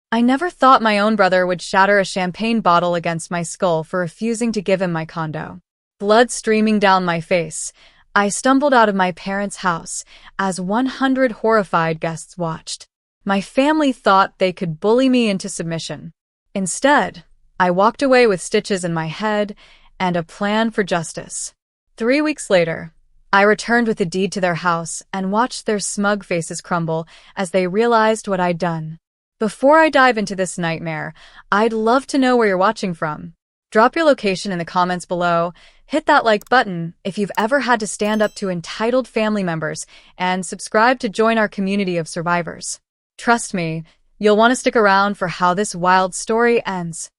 I never thought my own brother would shatter a champagne bottle against my skull for refusing to give him my condo. Blood streaming down my face, I stumbled out of my parents' house as 100 horrified guests watched. My family thought they could bully me into submission. Instead, I walked away with stitches in my head and a plan for justice. 3 weeks later, I returned with a deed to their house and watched their smug faces crumble as they realized what I'd done. Before I dive into this nightmare, I'd love to know where you're watching from. Drop your location in the comments below, hit that like button if you've ever had to stand up to entitled family members, and subscribe to join our community of survivors. Trust me, you'll want to stick around for how this wild story ends.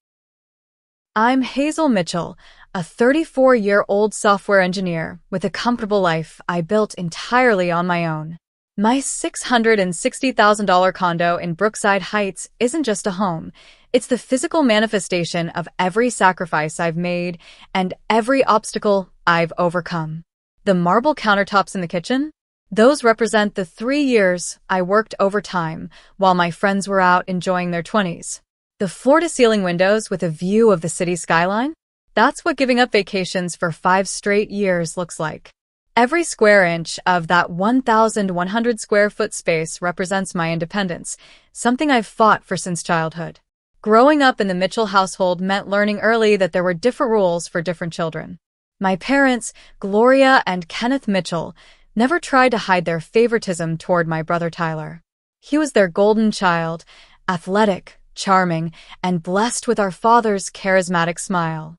I'm Hazel Mitchell, a 34-year-old software engineer with a comfortable life I built entirely on my own. My $660,000 condo in Brookside Heights isn't just a home. It's the physical manifestation of every sacrifice I've made and every obstacle I've overcome. The marble countertops in the kitchen? Those represent the 3 years I worked overtime while my friends were out enjoying their 20s. The floor-to-ceiling windows with a view of the city skyline? That's what giving up vacations for 5 straight years looks like. Every square inch of that 1,100 square foot space represents my independence, something I've fought for since childhood. Growing up in the Mitchell household meant learning early that there were different rules for different children. My parents, Gloria and Kenneth Mitchell, never tried to hide their favoritism toward my brother Tyler. He was their golden child, athletic, charming, and blessed with our father's charismatic smile.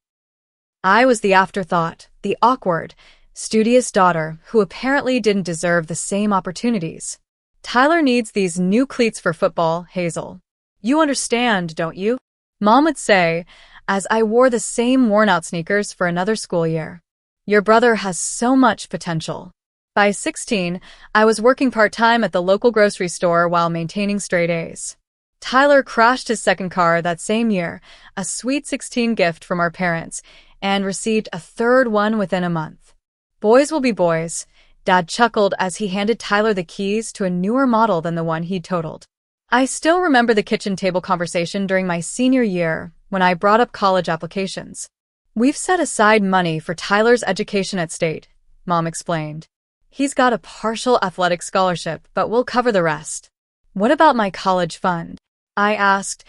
I was the afterthought, the awkward, studious daughter who apparently didn't deserve the same opportunities. Tyler needs these new cleats for football, Hazel. You understand, don't you? Mom would say, as I wore the same worn-out sneakers for another school year. Your brother has so much potential. By 16, I was working part-time at the local grocery store while maintaining straight A's. Tyler crashed his second car that same year, a sweet 16 gift from our parents, and received a third one within a month. Boys will be boys, Dad chuckled as he handed Tyler the keys to a newer model than the one he'd totaled. I still remember the kitchen table conversation during my senior year when I brought up college applications. We've set aside money for Tyler's education at State, Mom explained. He's got a partial athletic scholarship, but we'll cover the rest. What about my college fund? I asked,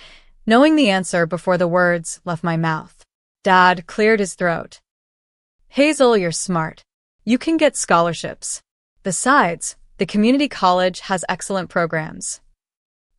knowing the answer before the words left my mouth. Dad cleared his throat. Hazel, you're smart. You can get scholarships. Besides, the community college has excellent programs.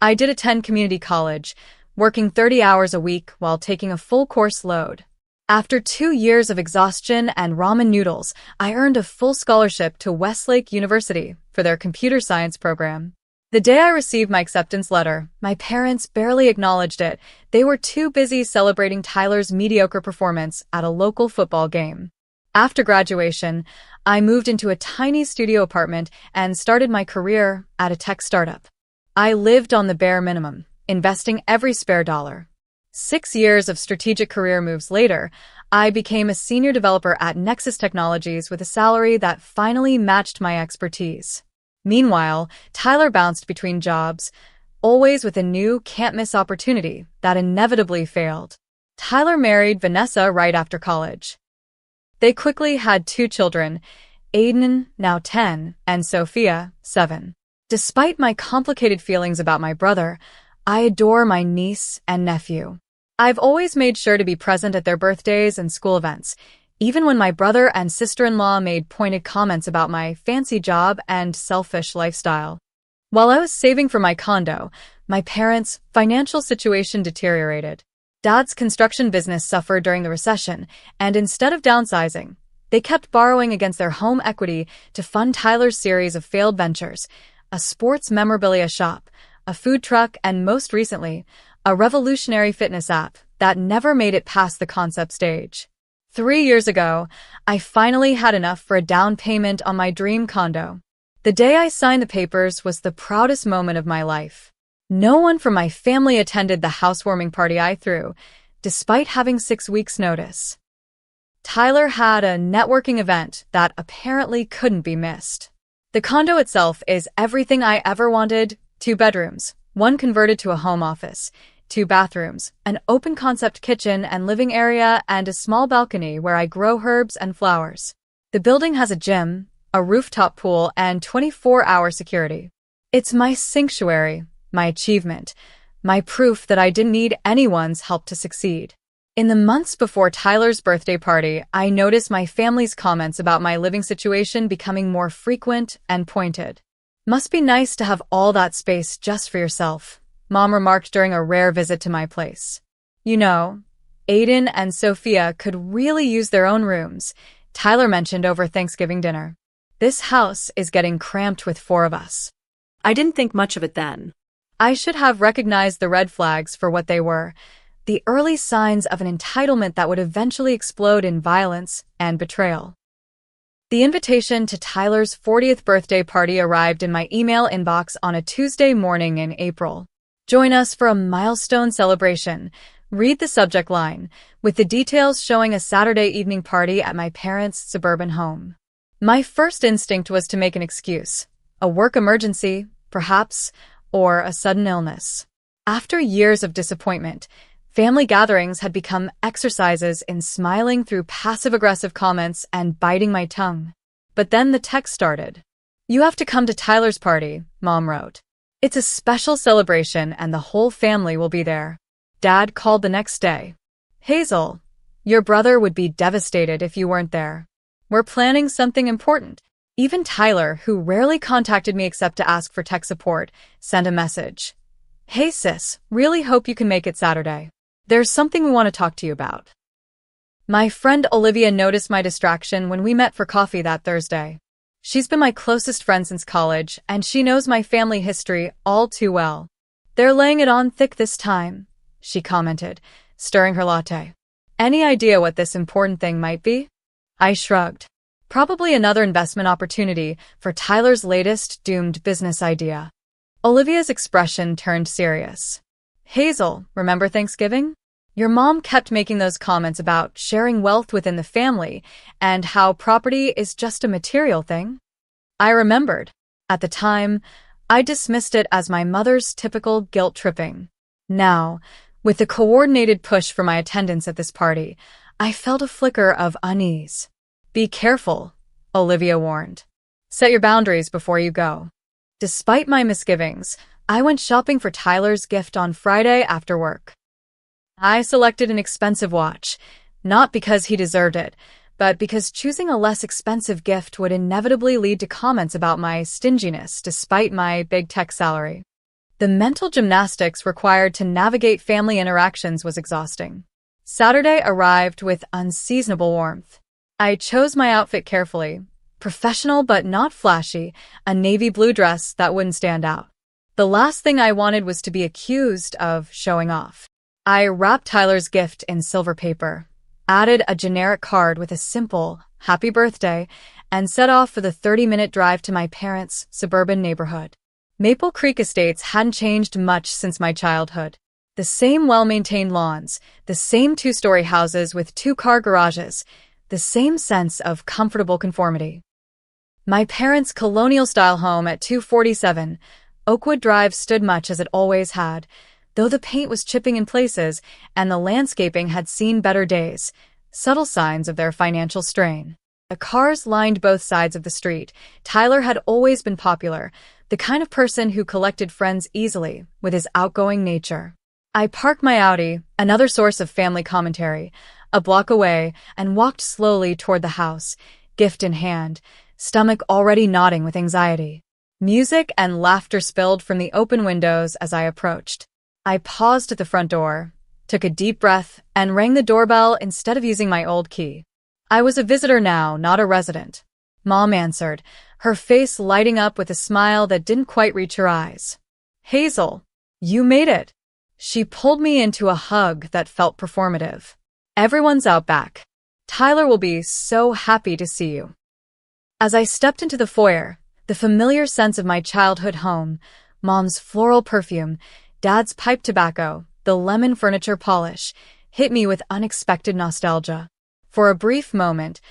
I did attend community college, working 30 hours a week while taking a full course load. After 2 years of exhaustion and ramen noodles, I earned a full scholarship to Westlake University for their computer science program. The day I received my acceptance letter, my parents barely acknowledged it. They were too busy celebrating Tyler's mediocre performance at a local football game. After graduation, I moved into a tiny studio apartment and started my career at a tech startup. I lived on the bare minimum, investing every spare dollar. 6 years of strategic career moves later, I became a senior developer at Nexus Technologies with a salary that finally matched my expertise. Meanwhile, Tyler bounced between jobs, always with a new can't-miss opportunity that inevitably failed. Tyler married Vanessa right after college. They quickly had 2 children, Aiden, now 10, and Sophia, 7. Despite my complicated feelings about my brother, I adore my niece and nephew. I've always made sure to be present at their birthdays and school events, even when my brother and sister-in-law made pointed comments about my fancy job and selfish lifestyle. While I was saving for my condo, my parents' financial situation deteriorated. Dad's construction business suffered during the recession, and instead of downsizing, they kept borrowing against their home equity to fund Tyler's series of failed ventures, a sports memorabilia shop, a food truck, and most recently, a revolutionary fitness app that never made it past the concept stage. 3 years ago, I finally had enough for a down payment on my dream condo. The day I signed the papers was the proudest moment of my life. No one from my family attended the housewarming party I threw, despite having 6 weeks' notice. Tyler had a networking event that apparently couldn't be missed. The condo itself is everything I ever wanted: 2 bedrooms, One converted to a home office, 2 bathrooms, an open-concept kitchen and living area, and a small balcony where I grow herbs and flowers. The building has a gym, a rooftop pool, and 24-hour security. It's my sanctuary, my achievement, my proof that I didn't need anyone's help to succeed. In the months before Tyler's birthday party, I noticed my family's comments about my living situation becoming more frequent and pointed. "Must be nice to have all that space just for yourself," Mom remarked during a rare visit to my place. "You know, Aiden and Sophia could really use their own rooms," Tyler mentioned over Thanksgiving dinner. "This house is getting cramped with 4 of us." I didn't think much of it then. I should have recognized the red flags for what they were, the early signs of an entitlement that would eventually explode in violence and betrayal. The invitation to Tyler's 40th birthday party arrived in my email inbox on a Tuesday morning in April. "Join us for a milestone celebration." Read the subject line, with the details showing a Saturday evening party at my parents' suburban home. My first instinct was to make an excuse. A work emergency, perhaps, or a sudden illness. After years of disappointment, family gatherings had become exercises in smiling through passive-aggressive comments and biting my tongue. But then the text started. "You have to come to Tyler's party," Mom wrote. "It's a special celebration and the whole family will be there." Dad called the next day. "Hazel, your brother would be devastated if you weren't there. We're planning something important." Even Tyler, who rarely contacted me except to ask for tech support, sent a message. "Hey sis, really hope you can make it Saturday. There's something we want to talk to you about." My friend Olivia noticed my distraction when we met for coffee that Thursday. She's been my closest friend since college, and she knows my family history all too well. "They're laying it on thick this time," she commented, stirring her latte. "Any idea what this important thing might be?" I shrugged. "Probably another investment opportunity for Tyler's latest doomed business idea." Olivia's expression turned serious. "Hazel, remember Thanksgiving? Your mom kept making those comments about sharing wealth within the family and how property is just a material thing?" I remembered. At the time, I dismissed it as my mother's typical guilt-tripping. Now, with the coordinated push for my attendance at this party, I felt a flicker of unease. "Be careful," Olivia warned. "Set your boundaries before you go." Despite my misgivings, I went shopping for Tyler's gift on Friday after work. I selected an expensive watch, not because he deserved it, but because choosing a less expensive gift would inevitably lead to comments about my stinginess despite my big tech salary. The mental gymnastics required to navigate family interactions was exhausting. Saturday arrived with unseasonable warmth. I chose my outfit carefully, professional but not flashy, a navy blue dress that wouldn't stand out. The last thing I wanted was to be accused of showing off. I wrapped Tyler's gift in silver paper, added a generic card with a simple, "Happy Birthday," and set off for the 30-minute drive to my parents' suburban neighborhood. Maple Creek Estates hadn't changed much since my childhood. The same well-maintained lawns, the same 2-story houses with 2-car garages, the same sense of comfortable conformity. My parents' colonial-style home at 247 Oakwood Drive stood much as it always had, though the paint was chipping in places and the landscaping had seen better days, subtle signs of their financial strain. The cars lined both sides of the street. Tyler had always been popular, the kind of person who collected friends easily with his outgoing nature. I parked my Audi, another source of family commentary, a block away and walked slowly toward the house, gift in hand, stomach already nodding with anxiety. Music and laughter spilled from the open windows as I approached. I paused at the front door, took a deep breath, and rang the doorbell instead of using my old key. I was a visitor now, not a resident. Mom answered, her face lighting up with a smile that didn't quite reach her eyes. "Hazel, you made it." She pulled me into a hug that felt performative. "Everyone's out back. Tyler will be so happy to see you." As I stepped into the foyer, the familiar sense of my childhood home, Mom's floral perfume, Dad's pipe tobacco, the lemon furniture polish, hit me with unexpected nostalgia. For a brief moment,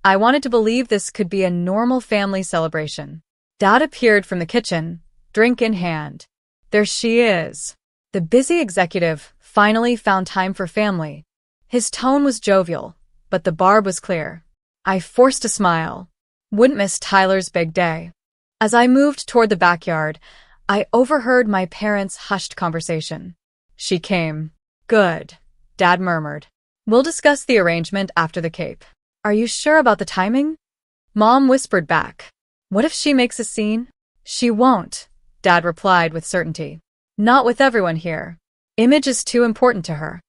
I wanted to believe this could be a normal family celebration. Dad appeared from the kitchen, drink in hand. There she is. The busy executive finally found time for family. His tone was jovial, but the barb was clear. I forced a smile. Wouldn't miss Tyler's big day. As I moved toward the backyard, I overheard my parents' hushed conversation. She came. Good, Dad murmured. We'll discuss the arrangement after the cape. Are you sure about the timing? Mom whispered back. What if she makes a scene? She won't, Dad replied with certainty. Not with everyone here. Image is too important to her.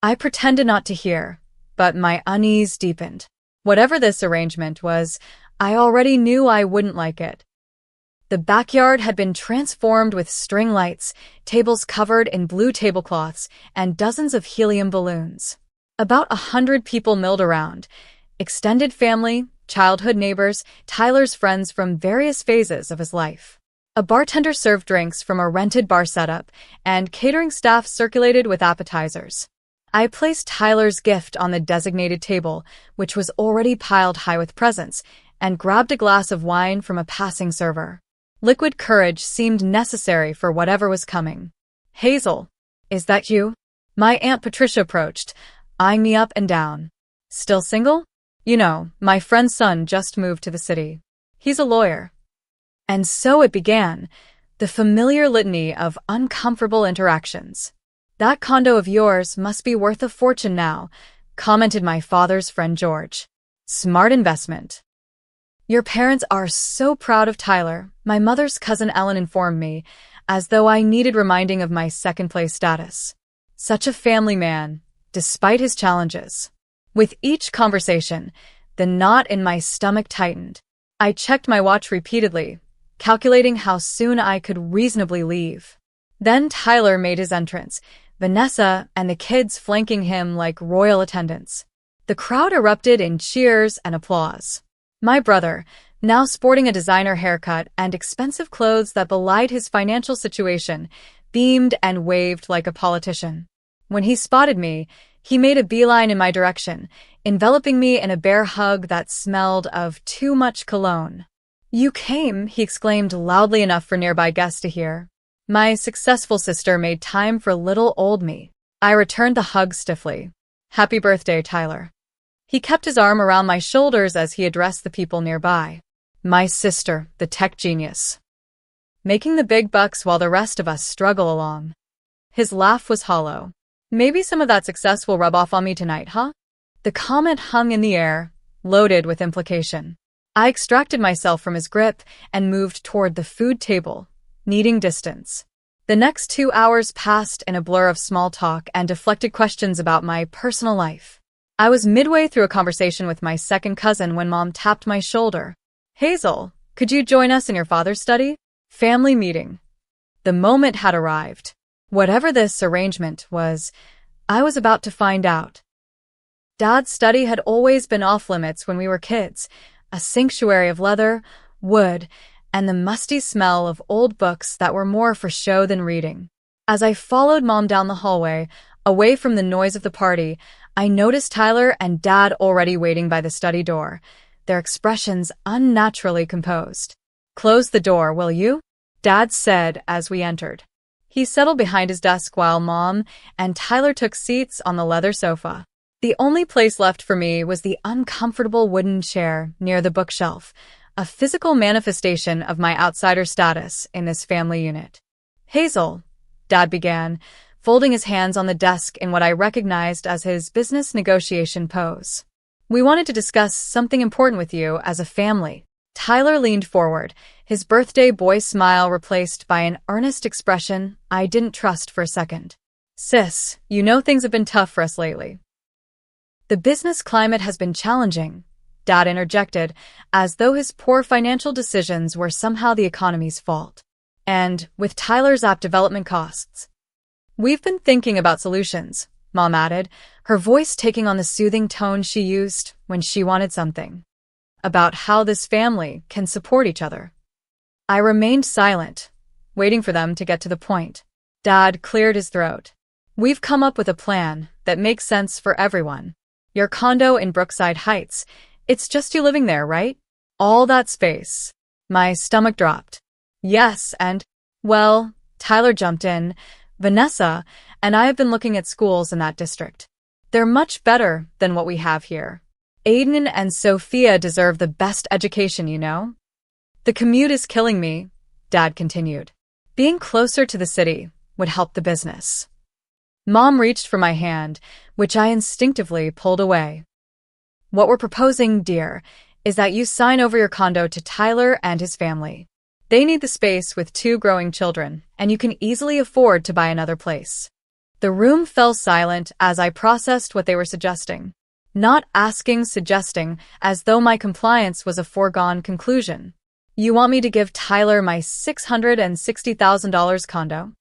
I pretended not to hear, but my unease deepened. Whatever this arrangement was, I already knew I wouldn't like it. The backyard had been transformed with string lights, tables covered in blue tablecloths, and dozens of helium balloons. About 100 people milled around. Extended family, childhood neighbors, Tyler's friends from various phases of his life. A bartender served drinks from a rented bar setup, and catering staff circulated with appetizers. I placed Tyler's gift on the designated table, which was already piled high with presents, and grabbed a glass of wine from a passing server. Liquid courage seemed necessary for whatever was coming. Hazel, is that you? My Aunt Patricia approached, eyeing me up and down. Still single? You know, my friend's son just moved to the city. He's a lawyer. And so it began, the familiar litany of uncomfortable interactions. That condo of yours must be worth a fortune now, commented my father's friend George. Smart investment. Your parents are so proud of Tyler, my mother's cousin Ellen informed me, as though I needed reminding of my second-place status. Such a family man, despite his challenges. With each conversation, the knot in my stomach tightened. I checked my watch repeatedly, calculating how soon I could reasonably leave. Then Tyler made his entrance, Vanessa and the kids flanking him like royal attendants. The crowd erupted in cheers and applause. My brother, now sporting a designer haircut and expensive clothes that belied his financial situation, beamed and waved like a politician. When he spotted me, he made a beeline in my direction, enveloping me in a bear hug that smelled of too much cologne. You came, he exclaimed loudly enough for nearby guests to hear. My successful sister made time for little old me. I returned the hug stiffly. Happy birthday, Tyler. He kept his arm around my shoulders as he addressed the people nearby. My sister, the tech genius. Making the big bucks while the rest of us struggle along. His laugh was hollow. Maybe some of that success will rub off on me tonight, huh? The comment hung in the air, loaded with implication. I extracted myself from his grip and moved toward the food table, needing distance. The next 2 hours passed in a blur of small talk and deflected questions about my personal life. I was midway through a conversation with my second cousin when Mom tapped my shoulder. Hazel, could you join us in your father's study? Family meeting. The moment had arrived. Whatever this arrangement was, I was about to find out. Dad's study had always been off-limits when we were kids, a sanctuary of leather, wood, and the musty smell of old books that were more for show than reading. As I followed Mom down the hallway, away from the noise of the party, I noticed Tyler and Dad already waiting by the study door, their expressions unnaturally composed. Close the door, will you? Dad said as we entered. He settled behind his desk while Mom and Tyler took seats on the leather sofa. The only place left for me was the uncomfortable wooden chair near the bookshelf, a physical manifestation of my outsider status in this family unit. Hazel, Dad began, folding his hands on the desk in what I recognized as his business negotiation pose. We wanted to discuss something important with you as a family. Tyler leaned forward, his birthday boy smile replaced by an earnest expression I didn't trust for a second. Sis, you know things have been tough for us lately. The business climate has been challenging, Dad interjected, as though his poor financial decisions were somehow the economy's fault. And, with Tyler's app development costs. We've been thinking about solutions, Mom added, her voice taking on the soothing tone she used when she wanted something. About how this family can support each other. I remained silent, waiting for them to get to the point. Dad cleared his throat. We've come up with a plan that makes sense for everyone. Your condo in Brookside Heights, it's just you living there, right? All that space. My stomach dropped. Yes, and, well, Tyler jumped in. Vanessa and I have been looking at schools in that district. They're much better than what we have here. Aiden and Sophia deserve the best education, you know? The commute is killing me, Dad continued. Being closer to the city would help the business. Mom reached for my hand, which I instinctively pulled away. What we're proposing, dear, is that you sign over your condo to Tyler and his family. They need the space with 2 growing children, and you can easily afford to buy another place. The room fell silent as I processed what they were suggesting. Not asking, suggesting, as though my compliance was a foregone conclusion. You want me to give Tyler my $660,000 condo?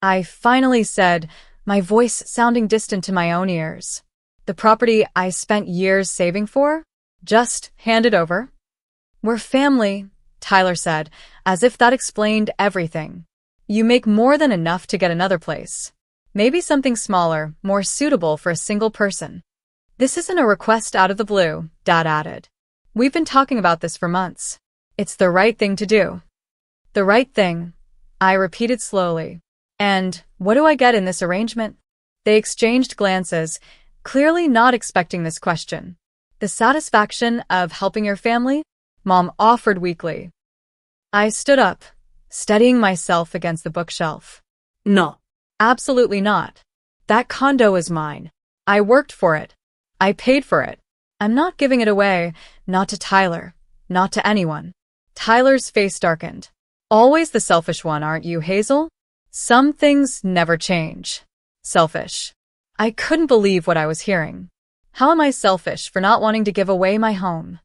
I finally said, my voice sounding distant to my own ears. The property I spent years saving for? Just hand it over? We're family, Tyler said, as if that explained everything. You make more than enough to get another place. Maybe something smaller, more suitable for a single person. This isn't a request out of the blue, Dad added. We've been talking about this for months. It's the right thing to do. The right thing, I repeated slowly. And what do I get in this arrangement? They exchanged glances, clearly not expecting this question. The satisfaction of helping your family? Mom offered weakly. I stood up, steadying myself against the bookshelf. No. Absolutely not. That condo is mine. I worked for it. I paid for it. I'm not giving it away, not to Tyler, not to anyone. Tyler's face darkened. Always the selfish one, aren't you, Hazel? Some things never change. Selfish. I couldn't believe what I was hearing. How am I selfish for not wanting to give away my home?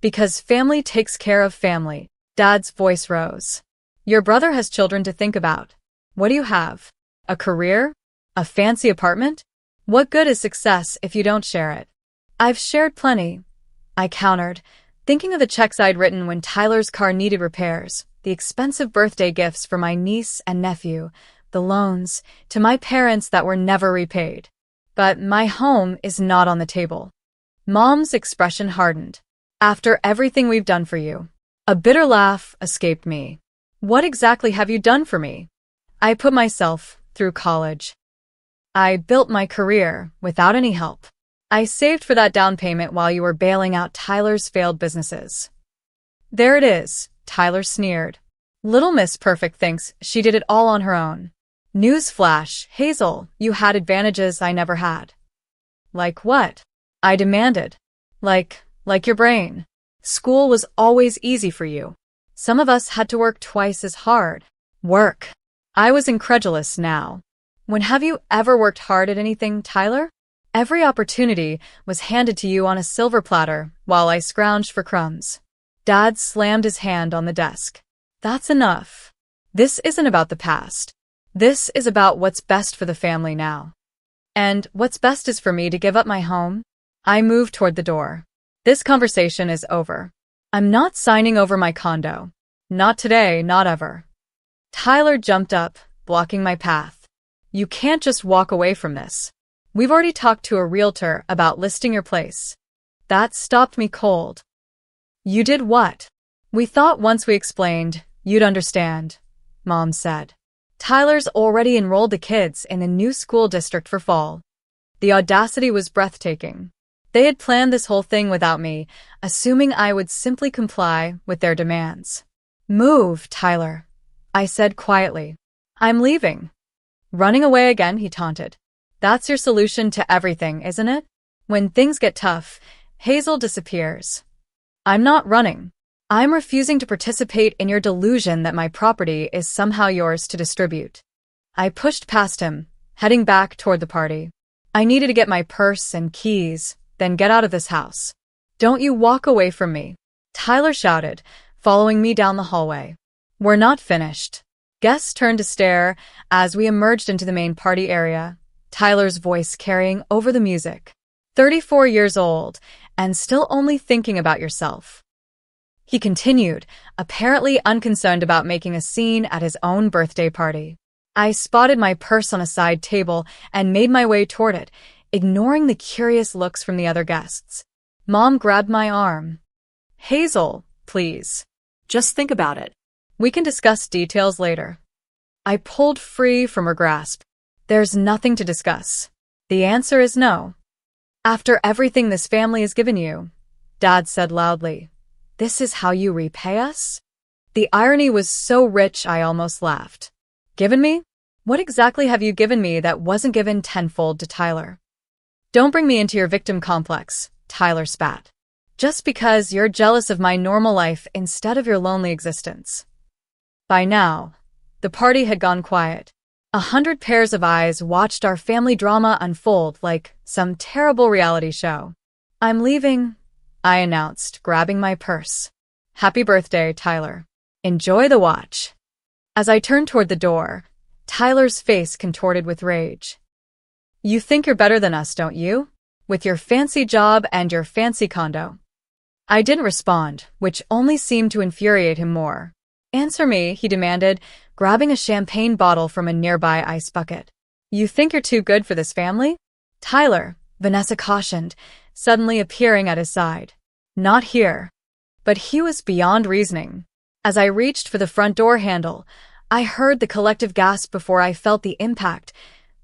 Because family takes care of family. Dad's voice rose. Your brother has children to think about. What do you have? A career? A fancy apartment? What good is success if you don't share it? I've shared plenty, I countered, thinking of the checks I'd written when Tyler's car needed repairs, the expensive birthday gifts for my niece and nephew, the loans to my parents that were never repaid. But my home is not on the table. Mom's expression hardened. After everything we've done for you. A bitter laugh escaped me. What exactly have you done for me? I put myself through college. I built my career without any help. I saved for that down payment while you were bailing out Tyler's failed businesses. There it is, Tyler sneered. Little Miss Perfect thinks she did it all on her own. Newsflash, Hazel, you had advantages I never had. Like what? I demanded. Like your brain. School was always easy for you. Some of us had to work twice as hard. Work. I was incredulous now. When have you ever worked hard at anything, Tyler? Every opportunity was handed to you on a silver platter while I scrounged for crumbs. Dad slammed his hand on the desk. That's enough. This isn't about the past. This is about what's best for the family now. And what's best is for me to give up my home. I moved toward the door. This conversation is over. I'm not signing over my condo. Not today, not ever. Tyler jumped up, blocking my path. You can't just walk away from this. We've already talked to a realtor about listing your place. That stopped me cold. You did what? We thought once we explained, you'd understand, Mom said. Tyler's already enrolled the kids in a new school district for fall. The audacity was breathtaking. They had planned this whole thing without me, assuming I would simply comply with their demands. Move, Tyler, I said quietly. I'm leaving. Running away again, he taunted. That's your solution to everything, isn't it? When things get tough, Hazel disappears. I'm not running. I'm refusing to participate in your delusion that my property is somehow yours to distribute. I pushed past him, heading back toward the party. I needed to get my purse and keys, then get out of this house. Don't you walk away from me, Tyler shouted, following me down the hallway. We're not finished. Guests turned to stare as we emerged into the main party area, Tyler's voice carrying over the music. 34 years old, and still only thinking about yourself. He continued, apparently unconcerned about making a scene at his own birthday party. I spotted my purse on a side table and made my way toward it, ignoring the curious looks from the other guests. Mom grabbed my arm. Hazel, please. Just think about it. We can discuss details later. I pulled free from her grasp. There's nothing to discuss. The answer is no. After everything this family has given you, Dad said loudly, this is how you repay us? The irony was so rich I almost laughed. Given me? What exactly have you given me that wasn't given tenfold to Tyler? Don't bring me into your victim complex, Tyler spat. Just because you're jealous of my normal life instead of your lonely existence. By now, the party had gone quiet. 100 pairs of eyes watched our family drama unfold like some terrible reality show. I'm leaving, I announced, grabbing my purse. Happy birthday, Tyler. Enjoy the watch. As I turned toward the door, Tyler's face contorted with rage. You think you're better than us, don't you? With your fancy job and your fancy condo. I didn't respond, which only seemed to infuriate him more. Answer me, he demanded, grabbing a champagne bottle from a nearby ice bucket. You think you're too good for this family? Tyler, Vanessa cautioned, suddenly appearing at his side. Not here. But he was beyond reasoning. As I reached for the front door handle, I heard the collective gasp before I felt the impact,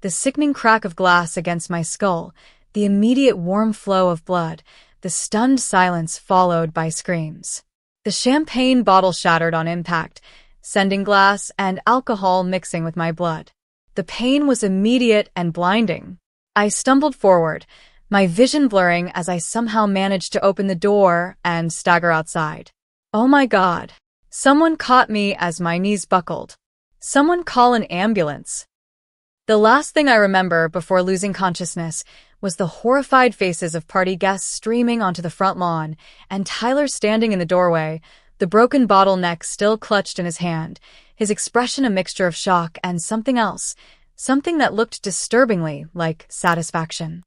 the sickening crack of glass against my skull, the immediate warm flow of blood, the stunned silence followed by screams. The champagne bottle shattered on impact, sending glass and alcohol mixing with my blood. The pain was immediate and blinding. I stumbled forward, my vision blurring as I somehow managed to open the door and stagger outside. Oh my God. Someone caught me as my knees buckled. Someone call an ambulance. The last thing I remember before losing consciousness was the horrified faces of party guests streaming onto the front lawn, and Tyler standing in the doorway, the broken bottle neck still clutched in his hand, his expression a mixture of shock and something else, something that looked disturbingly like satisfaction.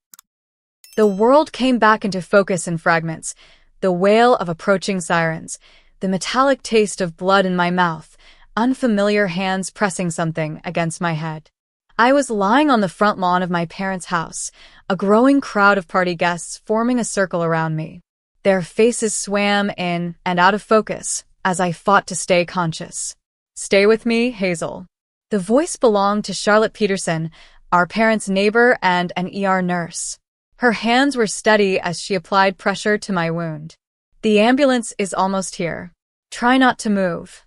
The world came back into focus in fragments, the wail of approaching sirens, the metallic taste of blood in my mouth, unfamiliar hands pressing something against my head. I was lying on the front lawn of my parents' house, a growing crowd of party guests forming a circle around me. Their faces swam in and out of focus as I fought to stay conscious. Stay with me, Hazel. The voice belonged to Charlotte Peterson, our parents' neighbor and an ER nurse. Her hands were steady as she applied pressure to my wound. The ambulance is almost here. Try not to move.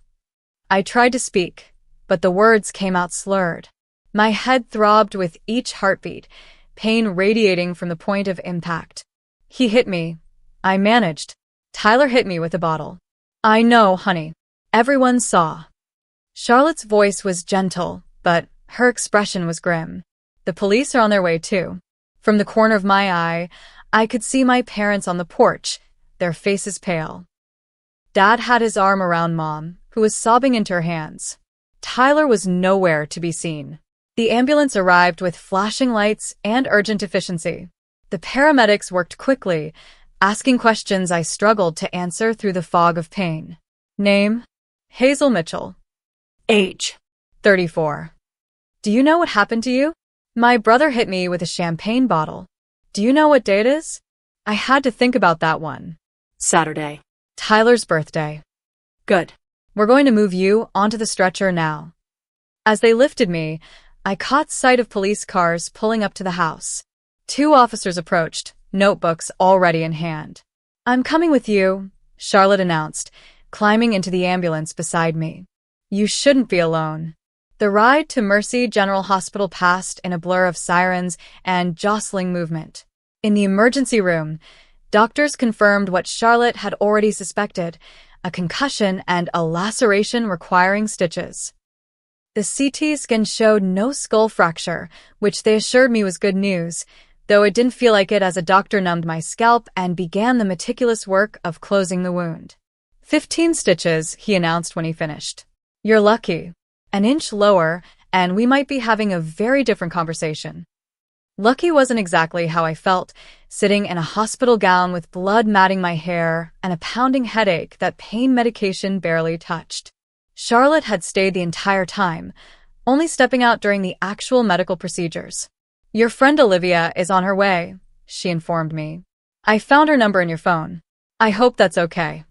I tried to speak, but the words came out slurred. My head throbbed with each heartbeat, pain radiating from the point of impact. He hit me. I managed. Tyler hit me with a bottle. I know, honey. Everyone saw. Charlotte's voice was gentle, but her expression was grim. The police are on their way too. From the corner of my eye, I could see my parents on the porch, their faces pale. Dad had his arm around Mom, who was sobbing into her hands. Tyler was nowhere to be seen. The ambulance arrived with flashing lights and urgent efficiency. The paramedics worked quickly, asking questions I struggled to answer through the fog of pain. Name? Hazel Mitchell. Age? 34. Do you know what happened to you? My brother hit me with a champagne bottle. Do you know what day it is? I had to think about that one. Saturday. Tyler's birthday. Good. We're going to move you onto the stretcher now. As they lifted me, I caught sight of police cars pulling up to the house. 2 officers approached, notebooks already in hand. I'm coming with you, Charlotte announced, climbing into the ambulance beside me. You shouldn't be alone. The ride to Mercy General Hospital passed in a blur of sirens and jostling movement. In the emergency room, doctors confirmed what Charlotte had already suspected, a concussion and a laceration requiring stitches. The CT scan showed no skull fracture, which they assured me was good news, though it didn't feel like it as a doctor numbed my scalp and began the meticulous work of closing the wound. 15 stitches, he announced when he finished. You're lucky. An inch lower, and we might be having a very different conversation. Lucky wasn't exactly how I felt, sitting in a hospital gown with blood matting my hair and a pounding headache that pain medication barely touched. Charlotte had stayed the entire time, only stepping out during the actual medical procedures. Your friend Olivia is on her way, she informed me. I found her number in your phone. I hope that's okay.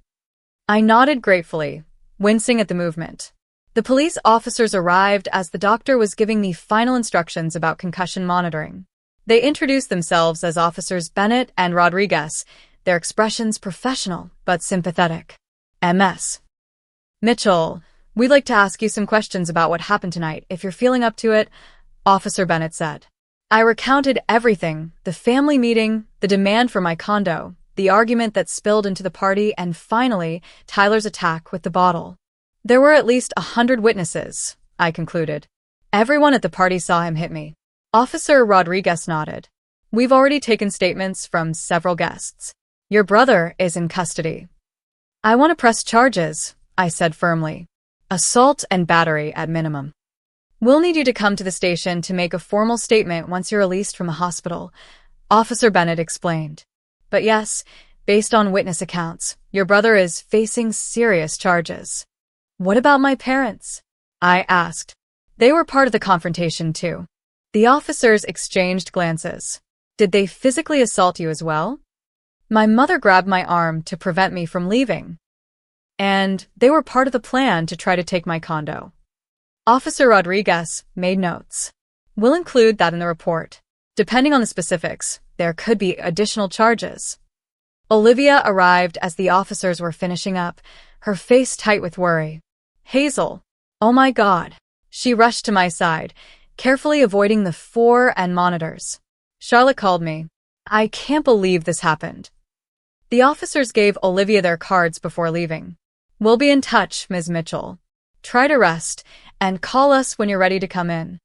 I nodded gratefully, wincing at the movement. The police officers arrived as the doctor was giving me final instructions about concussion monitoring. They introduced themselves as Officers Bennett and Rodriguez, their expressions professional but sympathetic. MS. Mitchell, we'd like to ask you some questions about what happened tonight, if you're feeling up to it, Officer Bennett said. I recounted everything, the family meeting, the demand for my condo, the argument that spilled into the party, and finally, Tyler's attack with the bottle. There were at least 100 witnesses, I concluded. Everyone at the party saw him hit me. Officer Rodriguez nodded. We've already taken statements from several guests. Your brother is in custody. I want to press charges, I said firmly. Assault and battery at minimum. We'll need you to come to the station to make a formal statement once you're released from the hospital, Officer Bennett explained. But yes, based on witness accounts, your brother is facing serious charges. What about my parents? I asked. They were part of the confrontation too. The officers exchanged glances. Did they physically assault you as well? My mother grabbed my arm to prevent me from leaving. And they were part of the plan to try to take my condo. Officer Rodriguez made notes. We'll include that in the report. Depending on the specifics, there could be additional charges. Olivia arrived as the officers were finishing up, her face tight with worry. Hazel. Oh my God. She rushed to my side, carefully avoiding the 4 and monitors. Charlotte called me. I can't believe this happened. The officers gave Olivia their cards before leaving. We'll be in touch, Ms. Mitchell. Try to rest, and call us when you're ready to come in.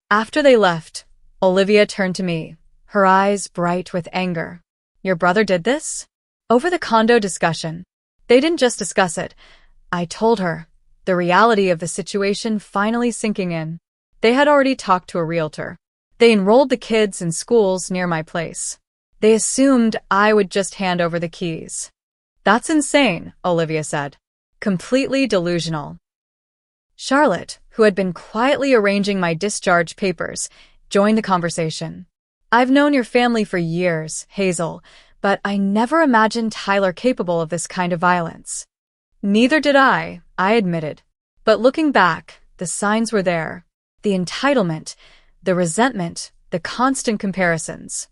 After they left, Olivia turned to me, her eyes bright with anger. Your brother did this? Over the condo discussion. They didn't just discuss it. I told her, the reality of the situation finally sinking in. They had already talked to a realtor. They enrolled the kids in schools near my place. They assumed I would just hand over the keys. That's insane, Olivia said. Completely delusional. Charlotte, who had been quietly arranging my discharge papers, joined the conversation. I've known your family for years, Hazel, but I never imagined Tyler capable of this kind of violence. Neither did I admitted. But looking back, the signs were there. The entitlement, the resentment, the constant comparisons.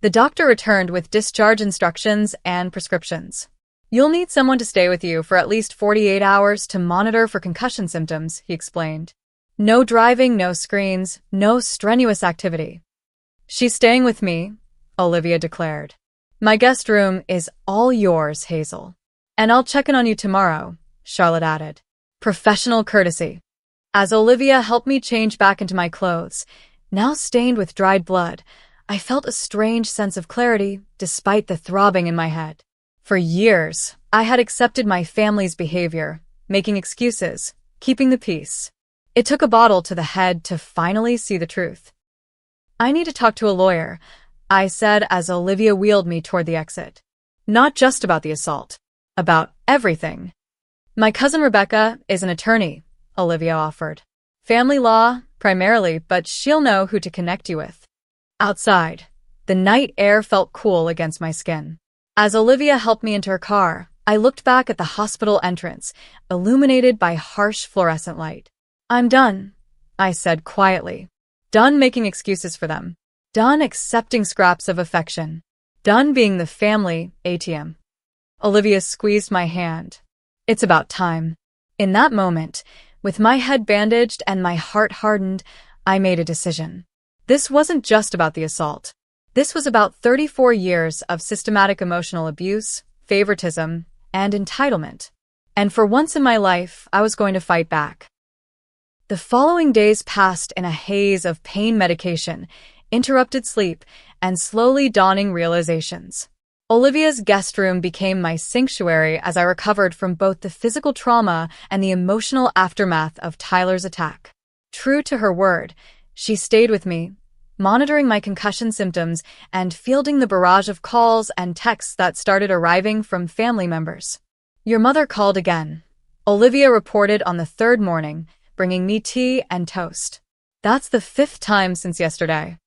The doctor returned with discharge instructions and prescriptions. You'll need someone to stay with you for at least 48 hours to monitor for concussion symptoms, he explained. No driving, no screens, no strenuous activity. She's staying with me, Olivia declared. My guest room is all yours, Hazel. And I'll check in on you tomorrow, Charlotte added. Professional courtesy. As Olivia helped me change back into my clothes, now stained with dried blood, I felt a strange sense of clarity despite the throbbing in my head. For years, I had accepted my family's behavior, making excuses, keeping the peace. It took a bottle to the head to finally see the truth. I need to talk to a lawyer, I said as Olivia wheeled me toward the exit. Not just about the assault. About everything. My cousin Rebecca is an attorney, Olivia offered. Family law, primarily, but she'll know who to connect you with. Outside, the night air felt cool against my skin. As Olivia helped me into her car, I looked back at the hospital entrance, illuminated by harsh fluorescent light. I'm done, I said quietly. Done making excuses for them. Done accepting scraps of affection. Done being the family ATM. Olivia squeezed my hand. It's about time. In that moment, with my head bandaged and my heart hardened, I made a decision. This wasn't just about the assault. This was about 34 years of systematic emotional abuse, favoritism, and entitlement. And for once in my life, I was going to fight back. The following days passed in a haze of pain medication, interrupted sleep, and slowly dawning realizations. Olivia's guest room became my sanctuary as I recovered from both the physical trauma and the emotional aftermath of Tyler's attack. True to her word, she stayed with me, monitoring my concussion symptoms and fielding the barrage of calls and texts that started arriving from family members. Your mother called again, Olivia reported on the 3rd morning, bringing me tea and toast. That's the 5th time since yesterday.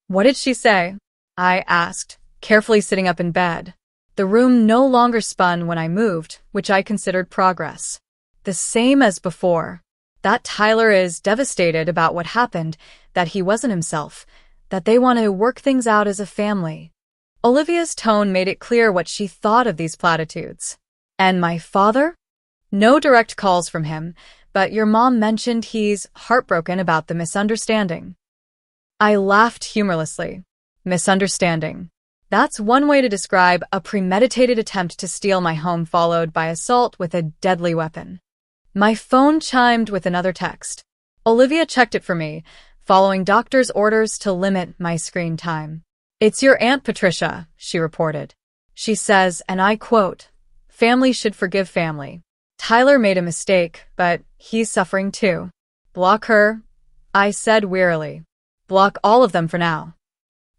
What did she say? I asked, carefully sitting up in bed. The room no longer spun when I moved, which I considered progress. The same as before. That Tyler is devastated about what happened, that he wasn't himself, that they want to work things out as a family. Olivia's tone made it clear what she thought of these platitudes. And my father? No direct calls from him, but your mom mentioned he's heartbroken about the misunderstanding. I laughed humorlessly. Misunderstanding. That's one way to describe a premeditated attempt to steal my home followed by assault with a deadly weapon. My phone chimed with another text. Olivia checked it for me, following doctor's orders to limit my screen time. It's your Aunt Patricia, she reported. She says, and I quote, "Family should forgive family. Tyler made a mistake, but he's suffering too. Block her," I said wearily. Block all of them for now.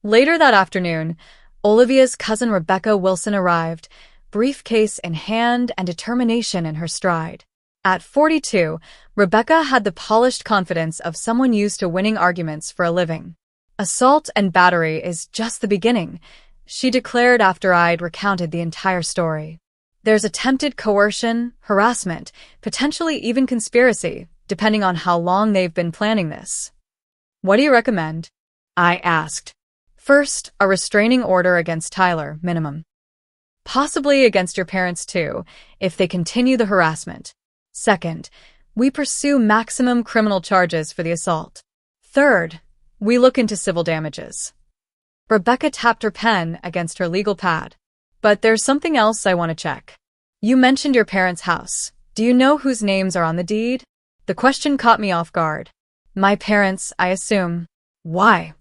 Later that afternoon, Olivia's cousin Rebecca Wilson arrived, briefcase in hand and determination in her stride. At 42, Rebecca had the polished confidence of someone used to winning arguments for a living. Assault and battery is just the beginning, she declared after I'd recounted the entire story. There's attempted coercion, harassment, potentially even conspiracy, depending on how long they've been planning this. What do you recommend? I asked. First, a restraining order against Tyler, minimum. Possibly against your parents too, if they continue the harassment. Second, we pursue maximum criminal charges for the assault. Third, we look into civil damages. Rebecca tapped her pen against her legal pad. But there's something else I want to check. You mentioned your parents' house. Do you know whose names are on the deed? The question caught me off guard. My parents, I assume. Why?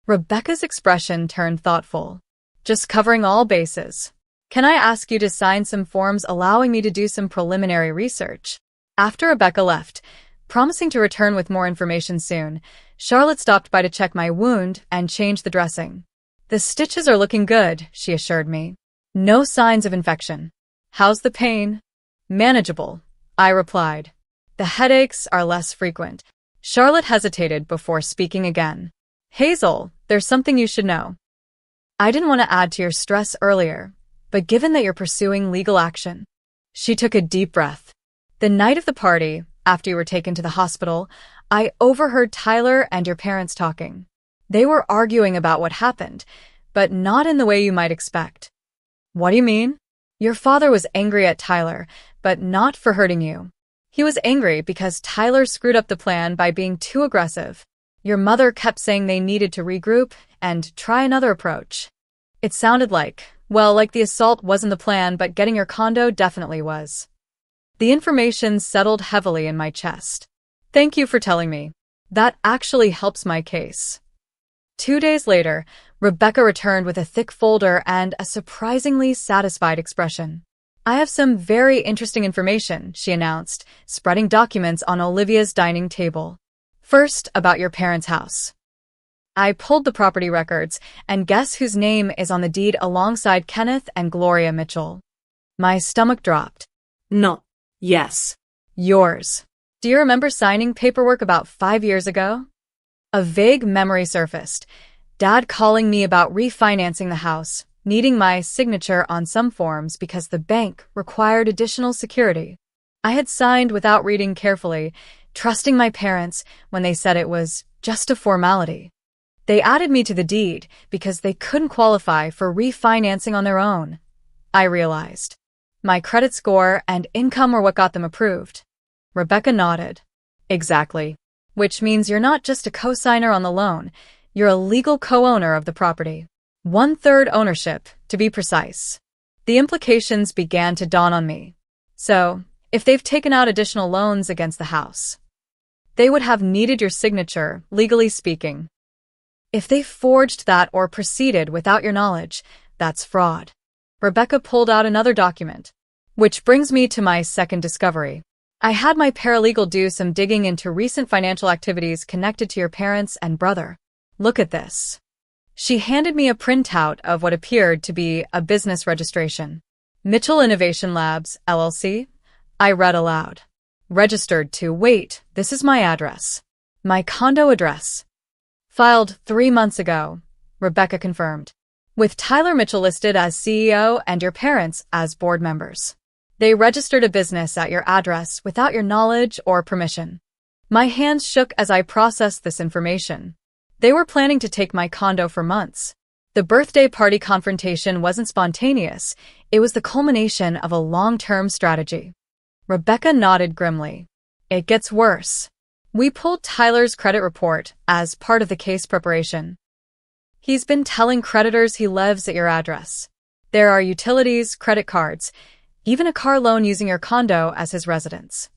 Rebecca's expression turned thoughtful. Just covering all bases. Can I ask you to sign some forms allowing me to do some preliminary research? After Rebecca left, promising to return with more information soon, Charlotte stopped by to check my wound and change the dressing. The stitches are looking good, she assured me. No signs of infection. How's the pain? Manageable, I replied. The headaches are less frequent. Charlotte hesitated before speaking again. Hazel, there's something you should know. I didn't want to add to your stress earlier, but given that you're pursuing legal action. She took a deep breath. The night of the party, after you were taken to the hospital, I overheard Tyler and your parents talking. They were arguing about what happened, but not in the way you might expect. What do you mean? Your father was angry at Tyler, but not for hurting you. He was angry because Tyler screwed up the plan by being too aggressive. Your mother kept saying they needed to regroup and try another approach. It sounded like the assault wasn't the plan, but getting your condo definitely was. The information settled heavily in my chest. Thank you for telling me. That actually helps my case. 2 days later, Rebecca returned with a thick folder and a surprisingly satisfied expression. I have some very interesting information, she announced, spreading documents on Olivia's dining table. First, about your parents' house. I pulled the property records, and guess whose name is on the deed alongside Kenneth and Gloria Mitchell? My stomach dropped. No. Yes. Yours. Do you remember signing paperwork about 5 years ago? A vague memory surfaced. Dad calling me about refinancing the house, needing my signature on some forms because the bank required additional security. I had signed without reading carefully, trusting my parents when they said it was just a formality. They added me to the deed because they couldn't qualify for refinancing on their own. I realized. My credit score and income were what got them approved. Rebecca nodded. Exactly. Which means you're not just a co-signer on the loan, you're a legal co-owner of the property. 1/3 ownership, to be precise. The implications began to dawn on me. So, if they've taken out additional loans against the house, they would have needed your signature, legally speaking. If they forged that or proceeded without your knowledge, that's fraud. Rebecca pulled out another document. Which brings me to my second discovery. I had my paralegal do some digging into recent financial activities connected to your parents and brother. Look at this. She handed me a printout of what appeared to be a business registration. Mitchell Innovation Labs, LLC? I read aloud. Registered to, wait, this is my address. My condo address. Filed 3 months ago, Rebecca confirmed. With Tyler Mitchell listed as CEO and your parents as board members. They registered a business at your address without your knowledge or permission. My hands shook as I processed this information. They were planning to take my condo for months. The birthday party confrontation wasn't spontaneous, it was the culmination of a long-term strategy. Rebecca nodded grimly. It gets worse. We pulled Tyler's credit report as part of the case preparation. He's been telling creditors he lives at your address. There are utilities, credit cards, even a car loan using your condo as his residence.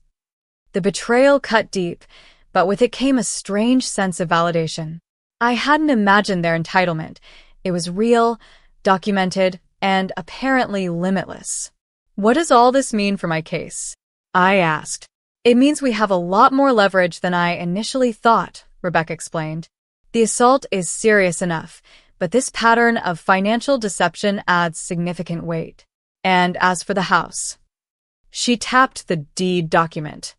The betrayal cut deep, but with it came a strange sense of validation. I hadn't imagined their entitlement. It was real, documented, and apparently limitless. What does all this mean for my case? I asked. It means we have a lot more leverage than I initially thought, Rebecca explained. The assault is serious enough, but this pattern of financial deception adds significant weight. And as for the house, she tapped the deed document.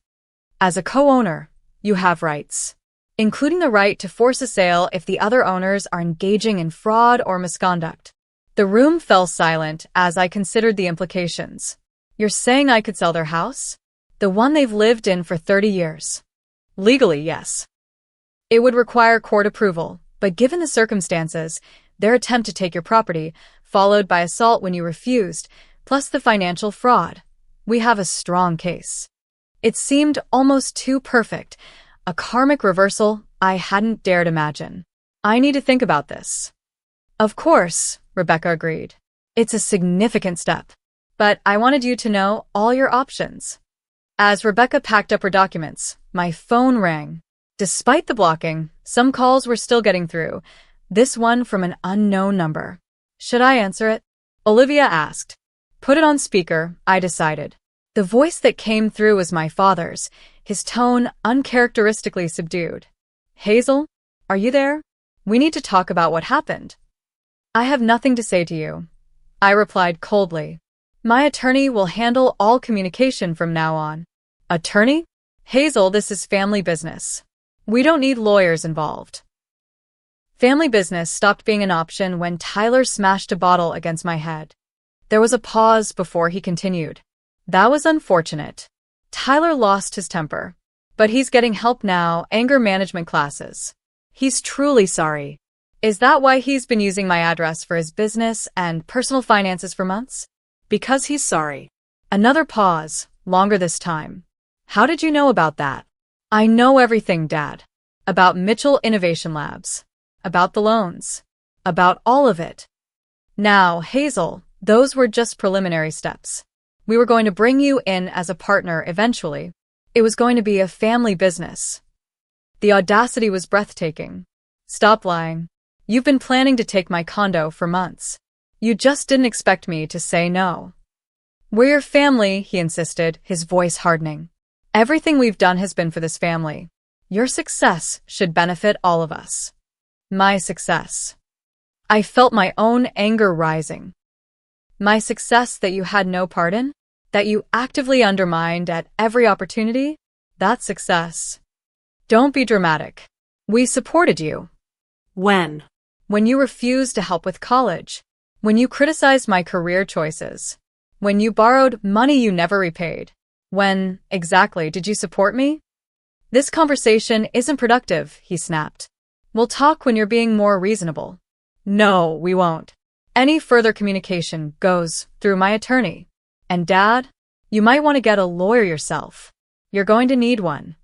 As a co-owner, you have rights, including the right to force a sale if the other owners are engaging in fraud or misconduct. The room fell silent as I considered the implications. You're saying I could sell their house? The one they've lived in for 30 years. Legally, yes. It would require court approval, but given the circumstances, their attempt to take your property, followed by assault when you refused, plus the financial fraud, we have a strong case. It seemed almost too perfect, a karmic reversal I hadn't dared imagine. I need to think about this. Of course, Rebecca agreed. It's a significant step, but I wanted you to know all your options. As Rebecca packed up her documents, my phone rang. Despite the blocking, some calls were still getting through, this one from an unknown number. Should I answer it? Olivia asked. Put it on speaker, I decided. The voice that came through was my father's, his tone uncharacteristically subdued. Hazel, are you there? We need to talk about what happened. I have nothing to say to you, I replied coldly. My attorney will handle all communication from now on. Attorney? Hazel, this is family business. We don't need lawyers involved. Family business stopped being an option when Tyler smashed a bottle against my head. There was a pause before he continued. That was unfortunate. Tyler lost his temper. But he's getting help now, anger management classes. He's truly sorry. Is that why he's been using my address for his business and personal finances for months? Because he's sorry. Another pause, longer this time. How did you know about that? I know everything, Dad. About Mitchell Innovation Labs. About the loans. About all of it. Now, Hazel, those were just preliminary steps. We were going to bring you in as a partner eventually. It was going to be a family business. The audacity was breathtaking. Stop lying. You've been planning to take my condo for months. You just didn't expect me to say no. We're your family, he insisted, his voice hardening. Everything we've done has been for this family. Your success should benefit all of us. My success. I felt my own anger rising. My success that you had no part in? That you actively undermined at every opportunity? That's success. Don't be dramatic. We supported you. When? When you refused to help with college. When you criticized my career choices. When you borrowed money you never repaid. When, exactly, did you support me? This conversation isn't productive, he snapped. We'll talk when you're being more reasonable. No, we won't. Any further communication goes through my attorney. And Dad, you might want to get a lawyer yourself. You're going to need one.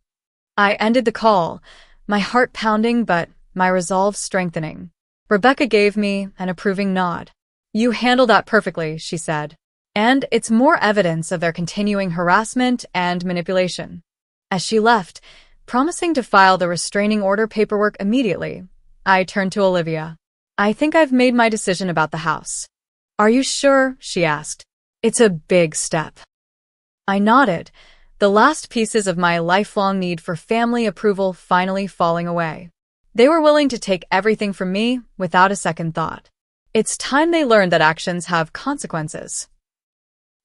I ended the call, my heart pounding but my resolve strengthening. Rebecca gave me an approving nod. You handled that perfectly, she said. And it's more evidence of their continuing harassment and manipulation. As she left, promising to file the restraining order paperwork immediately, I turned to Olivia. I think I've made my decision about the house. Are you sure? She asked. It's a big step. I nodded, the last pieces of my lifelong need for family approval finally falling away. They were willing to take everything from me without a second thought. It's time they learned that actions have consequences.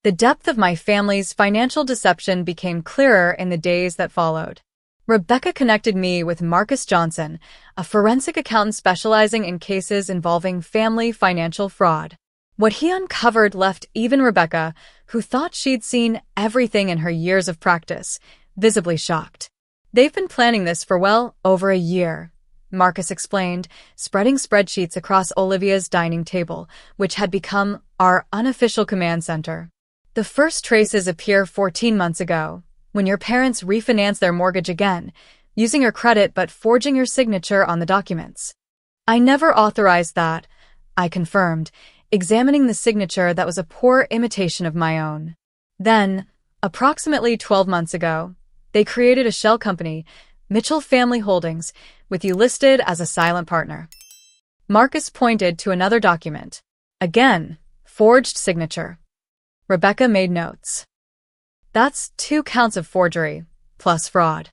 The depth of my family's financial deception became clearer in the days that followed. Rebecca connected me with Marcus Johnson, a forensic accountant specializing in cases involving family financial fraud. What he uncovered left even Rebecca, who thought she'd seen everything in her years of practice, visibly shocked. They've been planning this for well over a year, Marcus explained, spreading spreadsheets across Olivia's dining table, which had become our unofficial command center. The first traces appear 14 months ago, when your parents refinanced their mortgage again, using your credit but forging your signature on the documents. I never authorized that, I confirmed, examining the signature that was a poor imitation of my own. Then, approximately 12 months ago, they created a shell company, Mitchell Family Holdings, with you listed as a silent partner. Marcus pointed to another document. Again, forged signature. Rebecca made notes. That's 2 counts of forgery, plus fraud.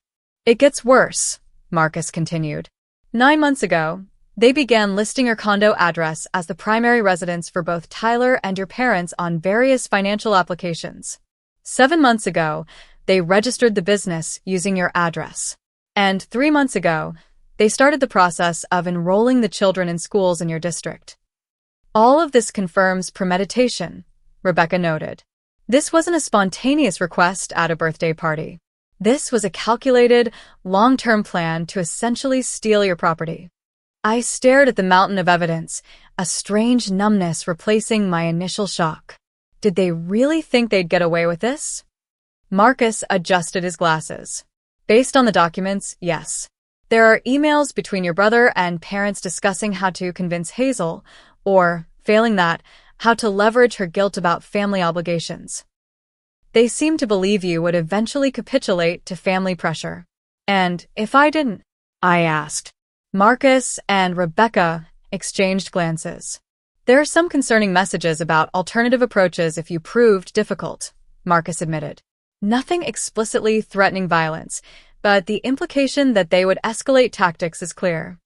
It gets worse, Marcus continued. 9 months ago, they began listing your condo address as the primary residence for both Tyler and your parents on various financial applications. 7 months ago, they registered the business using your address. And 3 months ago, they started the process of enrolling the children in schools in your district. All of this confirms premeditation, Rebecca noted. This wasn't a spontaneous request at a birthday party. This was a calculated, long-term plan to essentially steal your property. I stared at the mountain of evidence, a strange numbness replacing my initial shock. Did they really think they'd get away with this? Marcus adjusted his glasses. Based on the documents, yes. There are emails between your brother and parents discussing how to convince Hazel, or, failing that, how to leverage her guilt about family obligations. They seem to believe you would eventually capitulate to family pressure. And if I didn't? I asked. Marcus and Rebecca exchanged glances. There are some concerning messages about alternative approaches if you proved difficult, Marcus admitted. Nothing explicitly threatening violence, but the implication that they would escalate tactics is clear.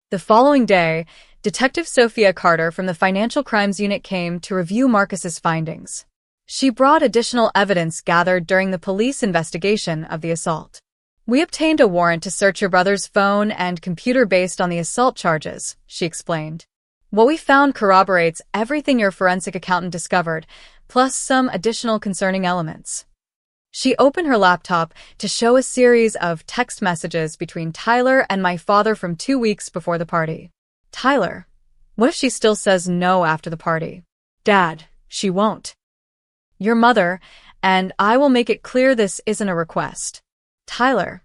The following day, Detective Sophia Carter from the Financial Crimes Unit came to review Marcus's findings. She brought additional evidence gathered during the police investigation of the assault. We obtained a warrant to search your brother's phone and computer based on the assault charges, she explained. What we found corroborates everything your forensic accountant discovered, plus some additional concerning elements. She opened her laptop to show a series of text messages between Tyler and my father from 2 weeks before the party. Tyler, what if she still says no after the party? Dad, she won't. Your mother, and I will make it clear this isn't a request. Tyler,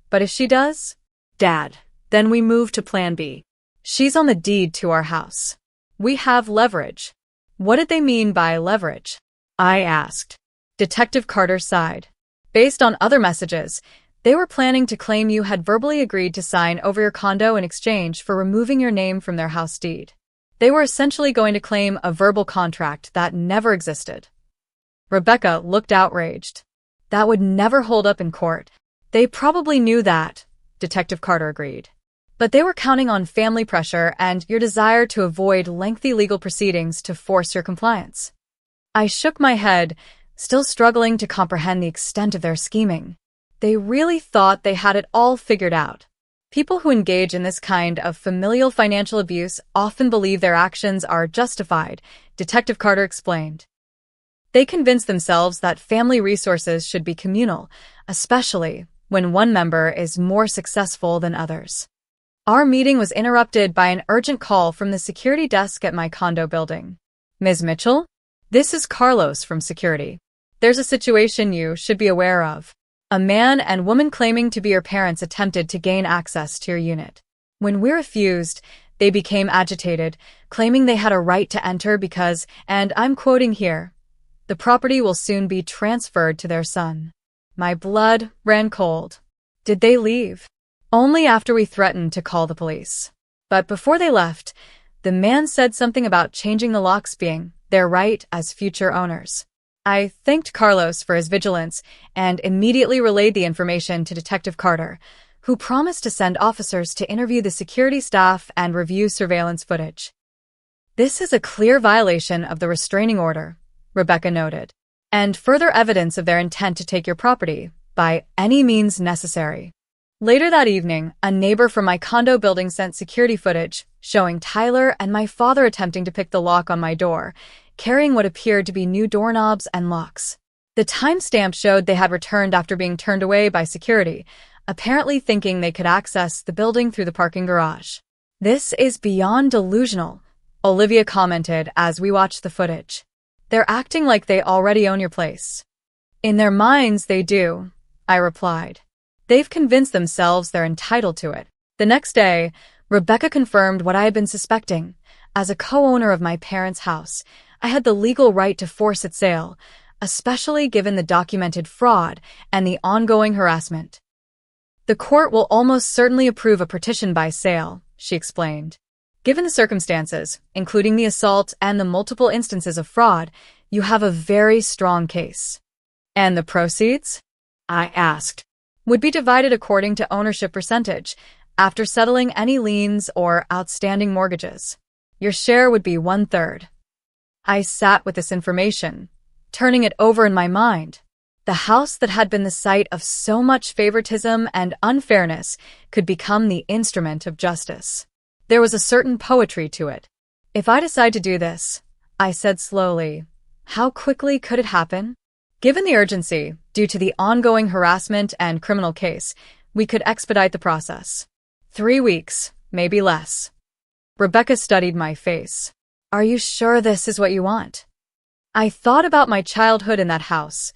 but if she does? Dad, then we move to Plan B. She's on the deed to our house. We have leverage. What did they mean by leverage? I asked. Detective Carter sighed. Based on other messages, they were planning to claim you had verbally agreed to sign over your condo in exchange for removing your name from their house deed. They were essentially going to claim a verbal contract that never existed. Rebecca looked outraged. That would never hold up in court. They probably knew that, Detective Carter agreed. But they were counting on family pressure and your desire to avoid lengthy legal proceedings to force your compliance. I shook my head, still struggling to comprehend the extent of their scheming. They really thought they had it all figured out. People who engage in this kind of familial financial abuse often believe their actions are justified, Detective Carter explained. They convince themselves that family resources should be communal, especially when one member is more successful than others. Our meeting was interrupted by an urgent call from the security desk at my condo building. Ms. Mitchell? This is Carlos from security. There's a situation you should be aware of. A man and woman claiming to be your parents attempted to gain access to your unit. When we refused, they became agitated, claiming they had a right to enter because, and I'm quoting here, the property will soon be transferred to their son. My blood ran cold. Did they leave? Only after we threatened to call the police. But before they left, the man said something about changing the locks being their right as future owners. I thanked Carlos for his vigilance and immediately relayed the information to Detective Carter, who promised to send officers to interview the security staff and review surveillance footage. This is a clear violation of the restraining order, Rebecca noted, and further evidence of their intent to take your property by any means necessary. Later that evening, a neighbor from my condo building sent security footage showing Tyler and my father attempting to pick the lock on my door, carrying what appeared to be new doorknobs and locks. The timestamp showed they had returned after being turned away by security, apparently thinking they could access the building through the parking garage. "This is beyond delusional," Olivia commented as we watched the footage. "They're acting like they already own your place." "In their minds, they do," I replied. "They've convinced themselves they're entitled to it." The next day, Rebecca confirmed what I had been suspecting. As a co-owner of my parents' house, I had the legal right to force its sale, especially given the documented fraud and the ongoing harassment. "The court will almost certainly approve a partition by sale," she explained. "Given the circumstances, including the assault and the multiple instances of fraud, you have a very strong case." "And the proceeds?" I asked. "Would be divided according to ownership percentage, after settling any liens or outstanding mortgages. Your share would be 1/3. I sat with this information, turning it over in my mind. The house that had been the site of so much favoritism and unfairness could become the instrument of justice. There was a certain poetry to it. "If I decide to do this," I said slowly, "how quickly could it happen?" Given the urgency, due to the ongoing harassment and criminal case, we could expedite the process. 3 weeks, maybe less. Rebecca studied my face. "Are you sure this is what you want?" I thought about my childhood in that house,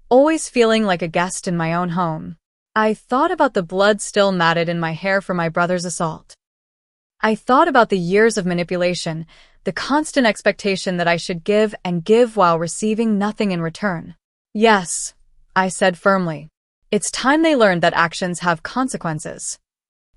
always feeling like a guest in my own home. I thought about the blood still matted in my hair from my brother's assault. I thought about the years of manipulation, the constant expectation that I should give and give while receiving nothing in return. "Yes," I said firmly. "It's time they learned that actions have consequences."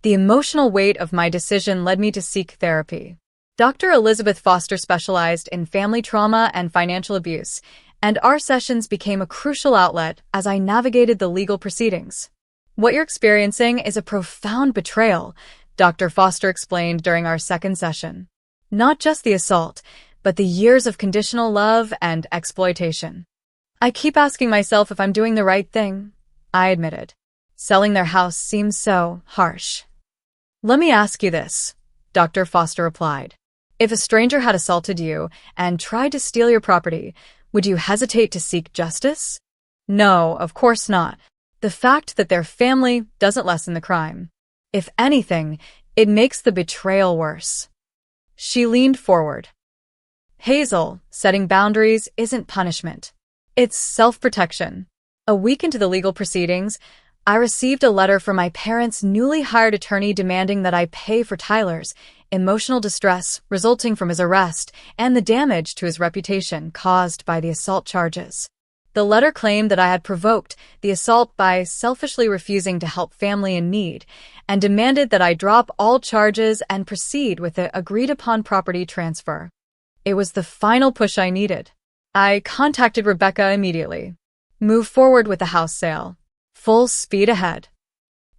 The emotional weight of my decision led me to seek therapy. Dr. Elizabeth Foster specialized in family trauma and financial abuse, and our sessions became a crucial outlet as I navigated the legal proceedings. "What you're experiencing is a profound betrayal," Dr. Foster explained during our second session. "Not just the assault, but the years of conditional love and exploitation." "I keep asking myself if I'm doing the right thing," I admitted. "Selling their house seems so harsh." "Let me ask you this," Dr. Foster replied. "If a stranger had assaulted you and tried to steal your property, would you hesitate to seek justice?" "No, of course not. The fact that they're family doesn't lessen the crime. If anything, it makes the betrayal worse." She leaned forward. "Hazel, setting boundaries isn't punishment. It's self-protection." A week into the legal proceedings, I received a letter from my parents' newly hired attorney demanding that I pay for Tyler's emotional distress resulting from his arrest and the damage to his reputation caused by the assault charges. The letter claimed that I had provoked the assault by selfishly refusing to help family in need, and demanded that I drop all charges and proceed with the agreed-upon property transfer. It was the final push I needed. I contacted Rebecca immediately. "Move forward with the house sale. Full speed ahead."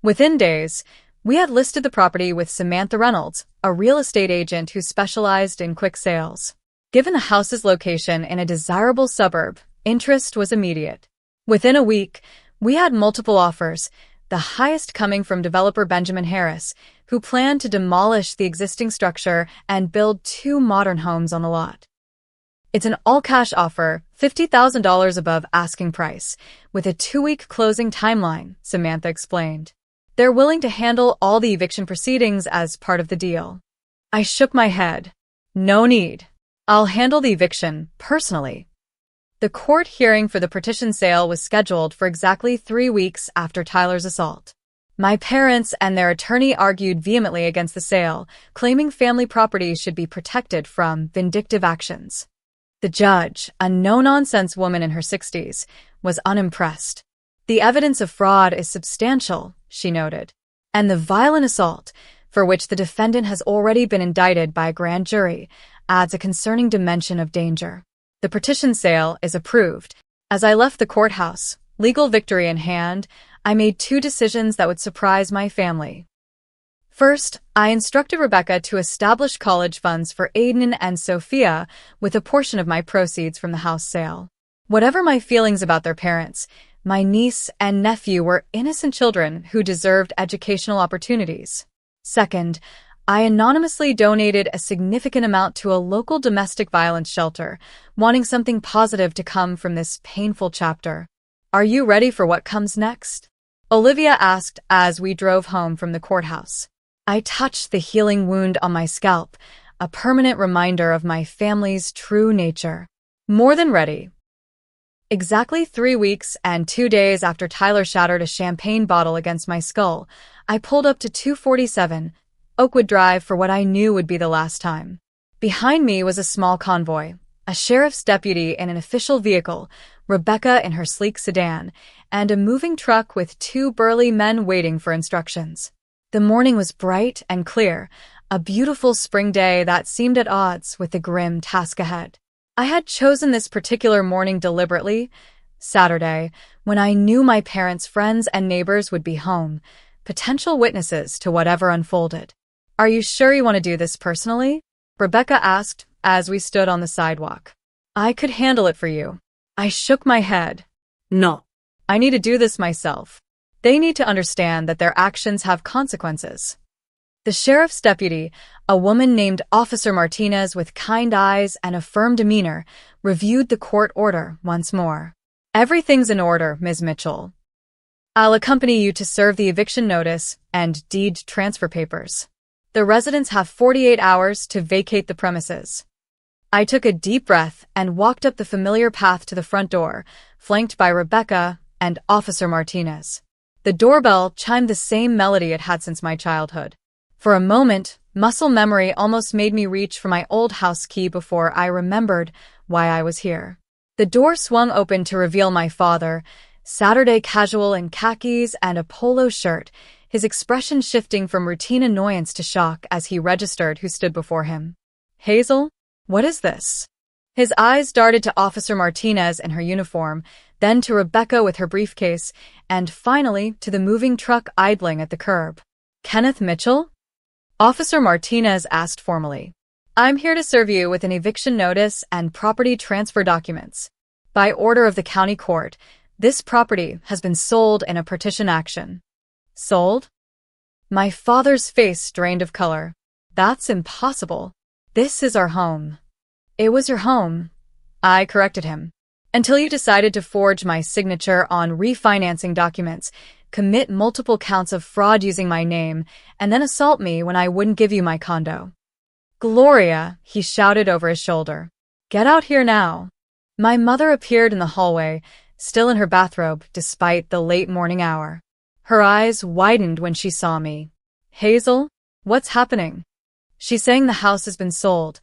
Within days, we had listed the property with Samantha Reynolds, a real estate agent who specialized in quick sales. Given the house's location in a desirable suburb, interest was immediate. Within a week, we had multiple offers, the highest coming from developer Benjamin Harris, who planned to demolish the existing structure and build 2 modern homes on the lot. "It's an all-cash offer, $50,000 above asking price, with a 2-week closing timeline," Samantha explained. "They're willing to handle all the eviction proceedings as part of the deal." I shook my head. "No need. I'll handle the eviction personally." The court hearing for the partition sale was scheduled for exactly 3 weeks after Tyler's assault. My parents and their attorney argued vehemently against the sale, claiming family property should be protected from vindictive actions. The judge, a no-nonsense woman in her 60s, was unimpressed. "The evidence of fraud is substantial," she noted, "and the violent assault, for which the defendant has already been indicted by a grand jury, adds a concerning dimension of danger. The partition sale is approved." As I left the courthouse, legal victory in hand, I made 2 decisions that would surprise my family. First, I instructed Rebecca to establish college funds for Aiden and Sophia with a portion of my proceeds from the house sale. Whatever my feelings about their parents, my niece and nephew were innocent children who deserved educational opportunities. Second, I anonymously donated a significant amount to a local domestic violence shelter, wanting something positive to come from this painful chapter. Are you ready for what comes next? Olivia asked as we drove home from the courthouse. I touched the healing wound on my scalp, a permanent reminder of my family's true nature. More than ready. Exactly 3 weeks and 2 days after Tyler shattered a champagne bottle against my skull, I pulled up to 247 Oakwood Drive for what I knew would be the last time. Behind me was a small convoy, a sheriff's deputy in an official vehicle, Rebecca in her sleek sedan, and a moving truck with 2 burly men waiting for instructions. The morning was bright and clear, a beautiful spring day that seemed at odds with the grim task ahead. I had chosen this particular morning deliberately, Saturday, when I knew my parents' friends and neighbors would be home, potential witnesses to whatever unfolded. Are you sure you want to do this personally? Rebecca asked as we stood on the sidewalk. I could handle it for you. I shook my head. No. I need to do this myself. They need to understand that their actions have consequences. The sheriff's deputy, a woman named Officer Martinez with kind eyes and a firm demeanor, reviewed the court order once more. Everything's in order, Ms. Mitchell. I'll accompany you to serve the eviction notice and deed transfer papers. The residents have 48 hours to vacate the premises. I took a deep breath and walked up the familiar path to the front door, flanked by Rebecca and Officer Martinez. The doorbell chimed the same melody it had since my childhood. For a moment, muscle memory almost made me reach for my old house key before I remembered why I was here. The door swung open to reveal my father, Saturday casual in khakis and a polo shirt, his expression shifting from routine annoyance to shock as he registered who stood before him. Hazel? What is this? His eyes darted to Officer Martinez in her uniform, then to Rebecca with her briefcase, and finally to the moving truck idling at the curb. Kenneth Mitchell? Officer Martinez asked formally. I'm here to serve you with an eviction notice and property transfer documents. By order of the county court, this property has been sold in a partition action. Sold? My father's face drained of color. That's impossible. This is our home. It was your home. I corrected him. Until you decided to forge my signature on refinancing documents, commit multiple counts of fraud using my name, and then assault me when I wouldn't give you my condo. Gloria, he shouted over his shoulder. Get out here now. My mother appeared in the hallway, still in her bathrobe despite the late morning hour. Her eyes widened when she saw me. Hazel, what's happening? She's saying the house has been sold.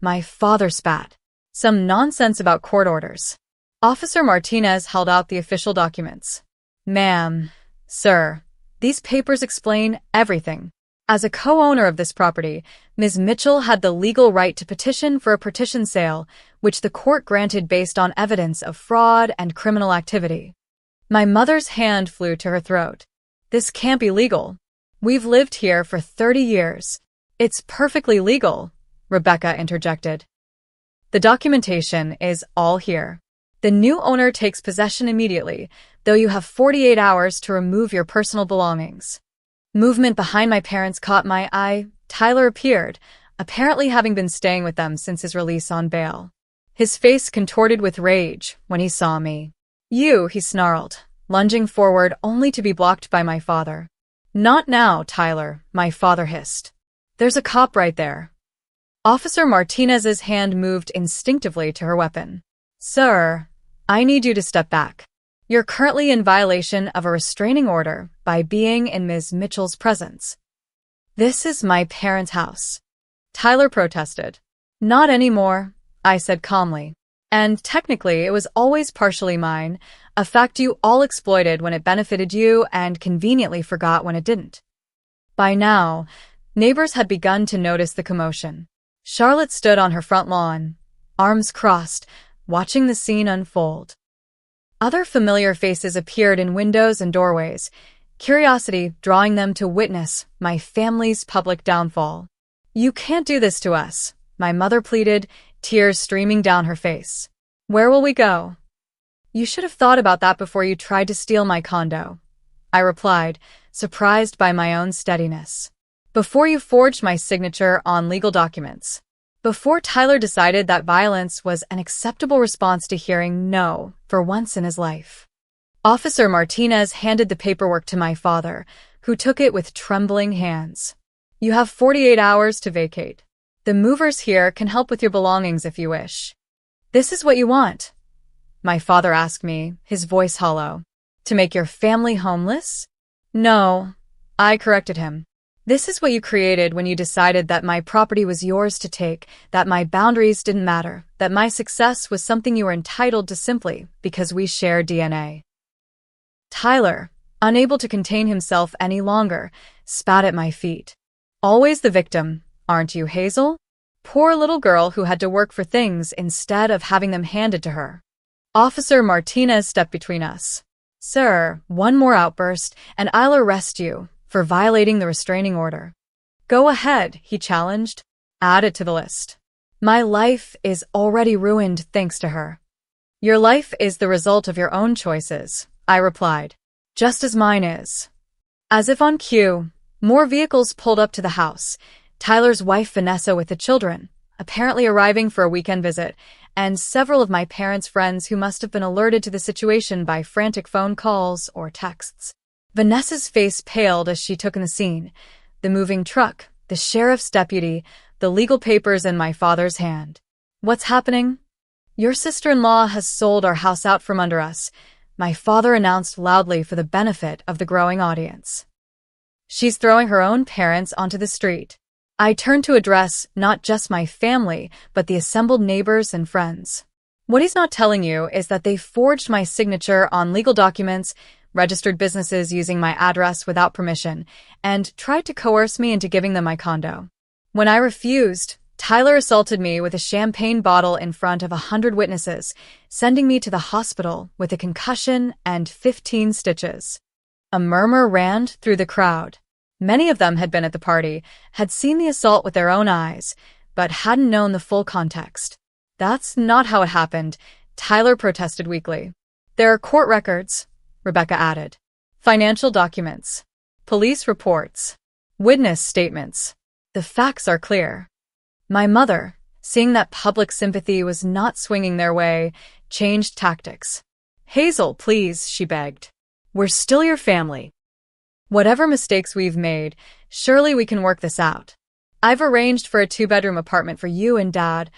My father spat. Some nonsense about court orders. Officer Martinez held out the official documents. Ma'am, sir, these papers explain everything. As a co-owner of this property, Ms. Mitchell had the legal right to petition for a partition sale, which the court granted based on evidence of fraud and criminal activity. My mother's hand flew to her throat. This can't be legal. We've lived here for 30 years. It's perfectly legal, Rebecca interjected. The documentation is all here. The new owner takes possession immediately, though you have 48 hours to remove your personal belongings. Movement behind my parents caught my eye. Tyler appeared, apparently having been staying with them since his release on bail. His face contorted with rage when he saw me. You, he snarled, lunging forward only to be blocked by my father. Not now, Tyler, my father hissed. There's a cop right there. Officer Martinez's hand moved instinctively to her weapon. Sir, I need you to step back. You're currently in violation of a restraining order by being in Ms. Mitchell's presence. This is my parents' house. Tyler protested. Not anymore, I said calmly. And technically, it was always partially mine, a fact you all exploited when it benefited you and conveniently forgot when it didn't. By now, neighbors had begun to notice the commotion. Charlotte stood on her front lawn, arms crossed, watching the scene unfold. Other familiar faces appeared in windows and doorways, curiosity drawing them to witness my family's public downfall. You can't do this to us, my mother pleaded, tears streaming down her face. Where will we go? You should have thought about that before you tried to steal my condo, I replied, surprised by my own steadiness. Before you forged my signature on legal documents. Before Tyler decided that violence was an acceptable response to hearing no for once in his life. Officer Martinez handed the paperwork to my father, who took it with trembling hands. You have 48 hours to vacate. The movers here can help with your belongings if you wish. This is what you want? My father asked me, his voice hollow. To make your family homeless? No, I corrected him. This is what you created when you decided that my property was yours to take, that my boundaries didn't matter, that my success was something you were entitled to simply because we share DNA. Tyler, unable to contain himself any longer, spat at my feet. Always the victim, aren't you, Hazel? Poor little girl who had to work for things instead of having them handed to her. Officer Martinez stepped between us. Sir, one more outburst, and I'll arrest you for violating the restraining order. Go ahead, he challenged. Add it to the list. My life is already ruined thanks to her. Your life is the result of your own choices, I replied. Just as mine is. As if on cue, more vehicles pulled up to the house. Tyler's wife Vanessa with the children, apparently arriving for a weekend visit, and several of my parents' friends who must have been alerted to the situation by frantic phone calls or texts. Vanessa's face paled as she took in the scene. The moving truck, the sheriff's deputy, the legal papers in my father's hand. What's happening? Your sister-in-law has sold our house out from under us, my father announced loudly for the benefit of the growing audience. She's throwing her own parents onto the street. I turned to address not just my family, but the assembled neighbors and friends. What he's not telling you is that they forged my signature on legal documents, registered businesses using my address without permission, and tried to coerce me into giving them my condo. When I refused, Tyler assaulted me with a champagne bottle in front of 100 witnesses, sending me to the hospital with a concussion and 15 stitches. A murmur ran through the crowd. Many of them had been at the party, had seen the assault with their own eyes, but hadn't known the full context. That's not how it happened, Tyler protested weakly. There are court records, Rebecca added. Financial documents. Police reports. Witness statements. The facts are clear. My mother, seeing that public sympathy was not swinging their way, changed tactics. Hazel, please, she begged. We're still your family. Whatever mistakes we've made, surely we can work this out. I've arranged for a 2-bedroom apartment for you and Dad.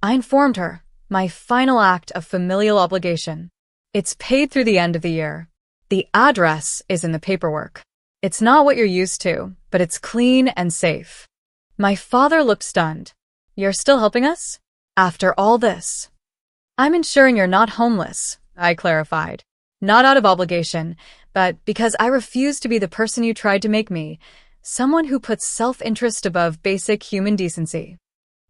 I informed her, my final act of familial obligation. It's paid through the end of the year. The address is in the paperwork. It's not what you're used to, but it's clean and safe. My father looked stunned. You're still helping us? After all this? I'm ensuring you're not homeless, I clarified. Not out of obligation, but because I refuse to be the person you tried to make me, someone who puts self-interest above basic human decency.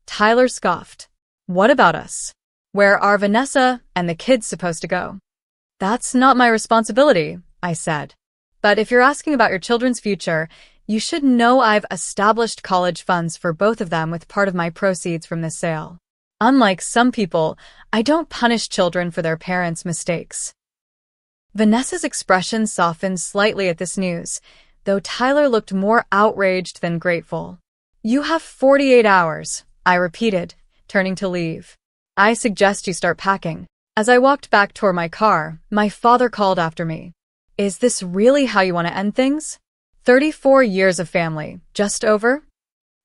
Tyler scoffed. What about us? Where are Vanessa and the kids supposed to go? That's not my responsibility, I said. But if you're asking about your children's future, you should know I've established college funds for both of them with part of my proceeds from this sale. Unlike some people, I don't punish children for their parents' mistakes. Vanessa's expression softened slightly at this news, though Tyler looked more outraged than grateful. You have 48 hours, I repeated, turning to leave. I suggest you start packing. As I walked back toward my car, my father called after me. Is this really how you want to end things? 34 years of family, just over?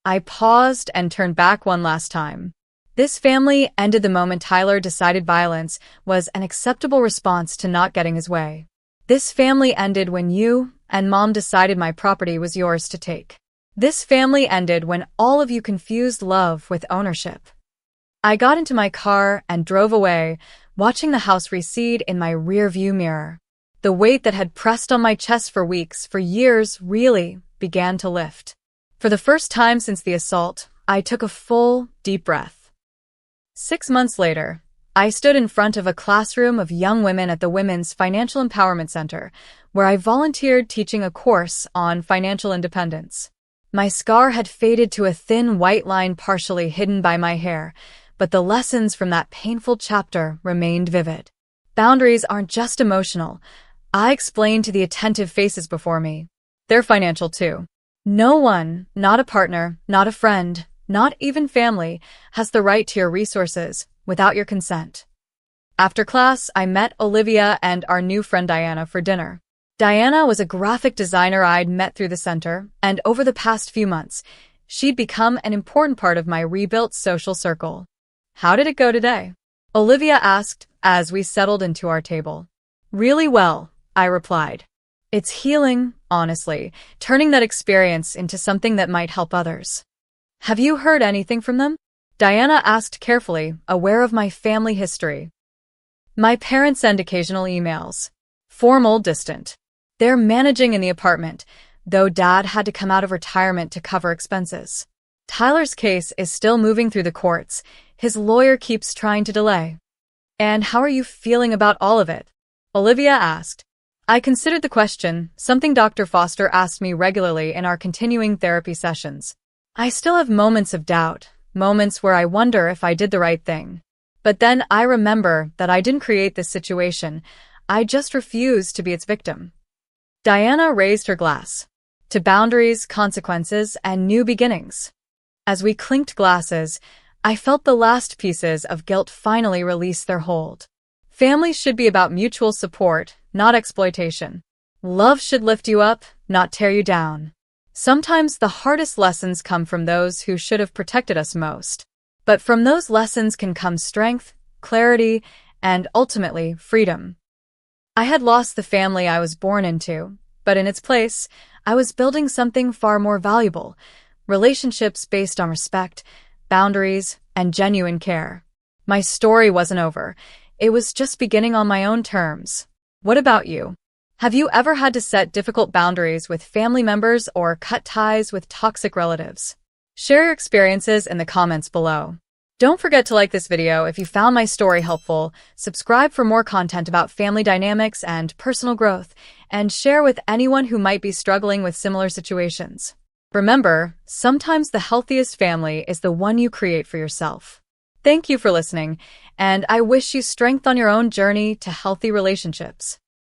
I paused and turned back one last time. This family ended the moment Tyler decided violence was an acceptable response to not getting his way. This family ended when you and Mom decided my property was yours to take. This family ended when all of you confused love with ownership. I got into my car and drove away, watching the house recede in my rearview mirror. The weight that had pressed on my chest for weeks, for years, really began to lift. For the first time since the assault, I took a full, deep breath. 6 months later, I stood in front of a classroom of young women at the Women's Financial Empowerment Center, where I volunteered teaching a course on financial independence. My scar had faded to a thin white line partially hidden by my hair, but the lessons from that painful chapter remained vivid. Boundaries aren't just emotional, I explained to the attentive faces before me. They're financial too. No one, not a partner, not a friend, not even family, has the right to your resources without your consent. After class, I met Olivia and our new friend Diana for dinner. Diana was a graphic designer I'd met through the center, and over the past few months, she'd become an important part of my rebuilt social circle. How did it go today? Olivia asked as we settled into our table. Really well, I replied. It's healing, honestly, turning that experience into something that might help others. Have you heard anything from them? Diana asked carefully, aware of my family history. My parents send occasional emails. Formal, distant. They're managing in the apartment, though Dad had to come out of retirement to cover expenses. Tyler's case is still moving through the courts. His lawyer keeps trying to delay. And how are you feeling about all of it? Olivia asked. I considered the question, something Dr. Foster asked me regularly in our continuing therapy sessions. I still have moments of doubt, moments where I wonder if I did the right thing. But then I remember that I didn't create this situation. I just refused to be its victim. Diana raised her glass. To boundaries, consequences, and new beginnings. As we clinked glasses, I felt the last pieces of guilt finally release their hold. Families should be about mutual support, not exploitation. Love should lift you up, not tear you down. Sometimes the hardest lessons come from those who should have protected us most. But from those lessons can come strength, clarity, and ultimately, freedom. I had lost the family I was born into, but in its place, I was building something far more valuable, relationships based on respect, boundaries, and genuine care. My story wasn't over. It was just beginning on my own terms. What about you? Have you ever had to set difficult boundaries with family members or cut ties with toxic relatives? Share your experiences in the comments below. Don't forget to like this video if you found my story helpful, subscribe for more content about family dynamics and personal growth, and share with anyone who might be struggling with similar situations. Remember, sometimes the healthiest family is the one you create for yourself. Thank you for listening, and I wish you strength on your own journey to healthy relationships.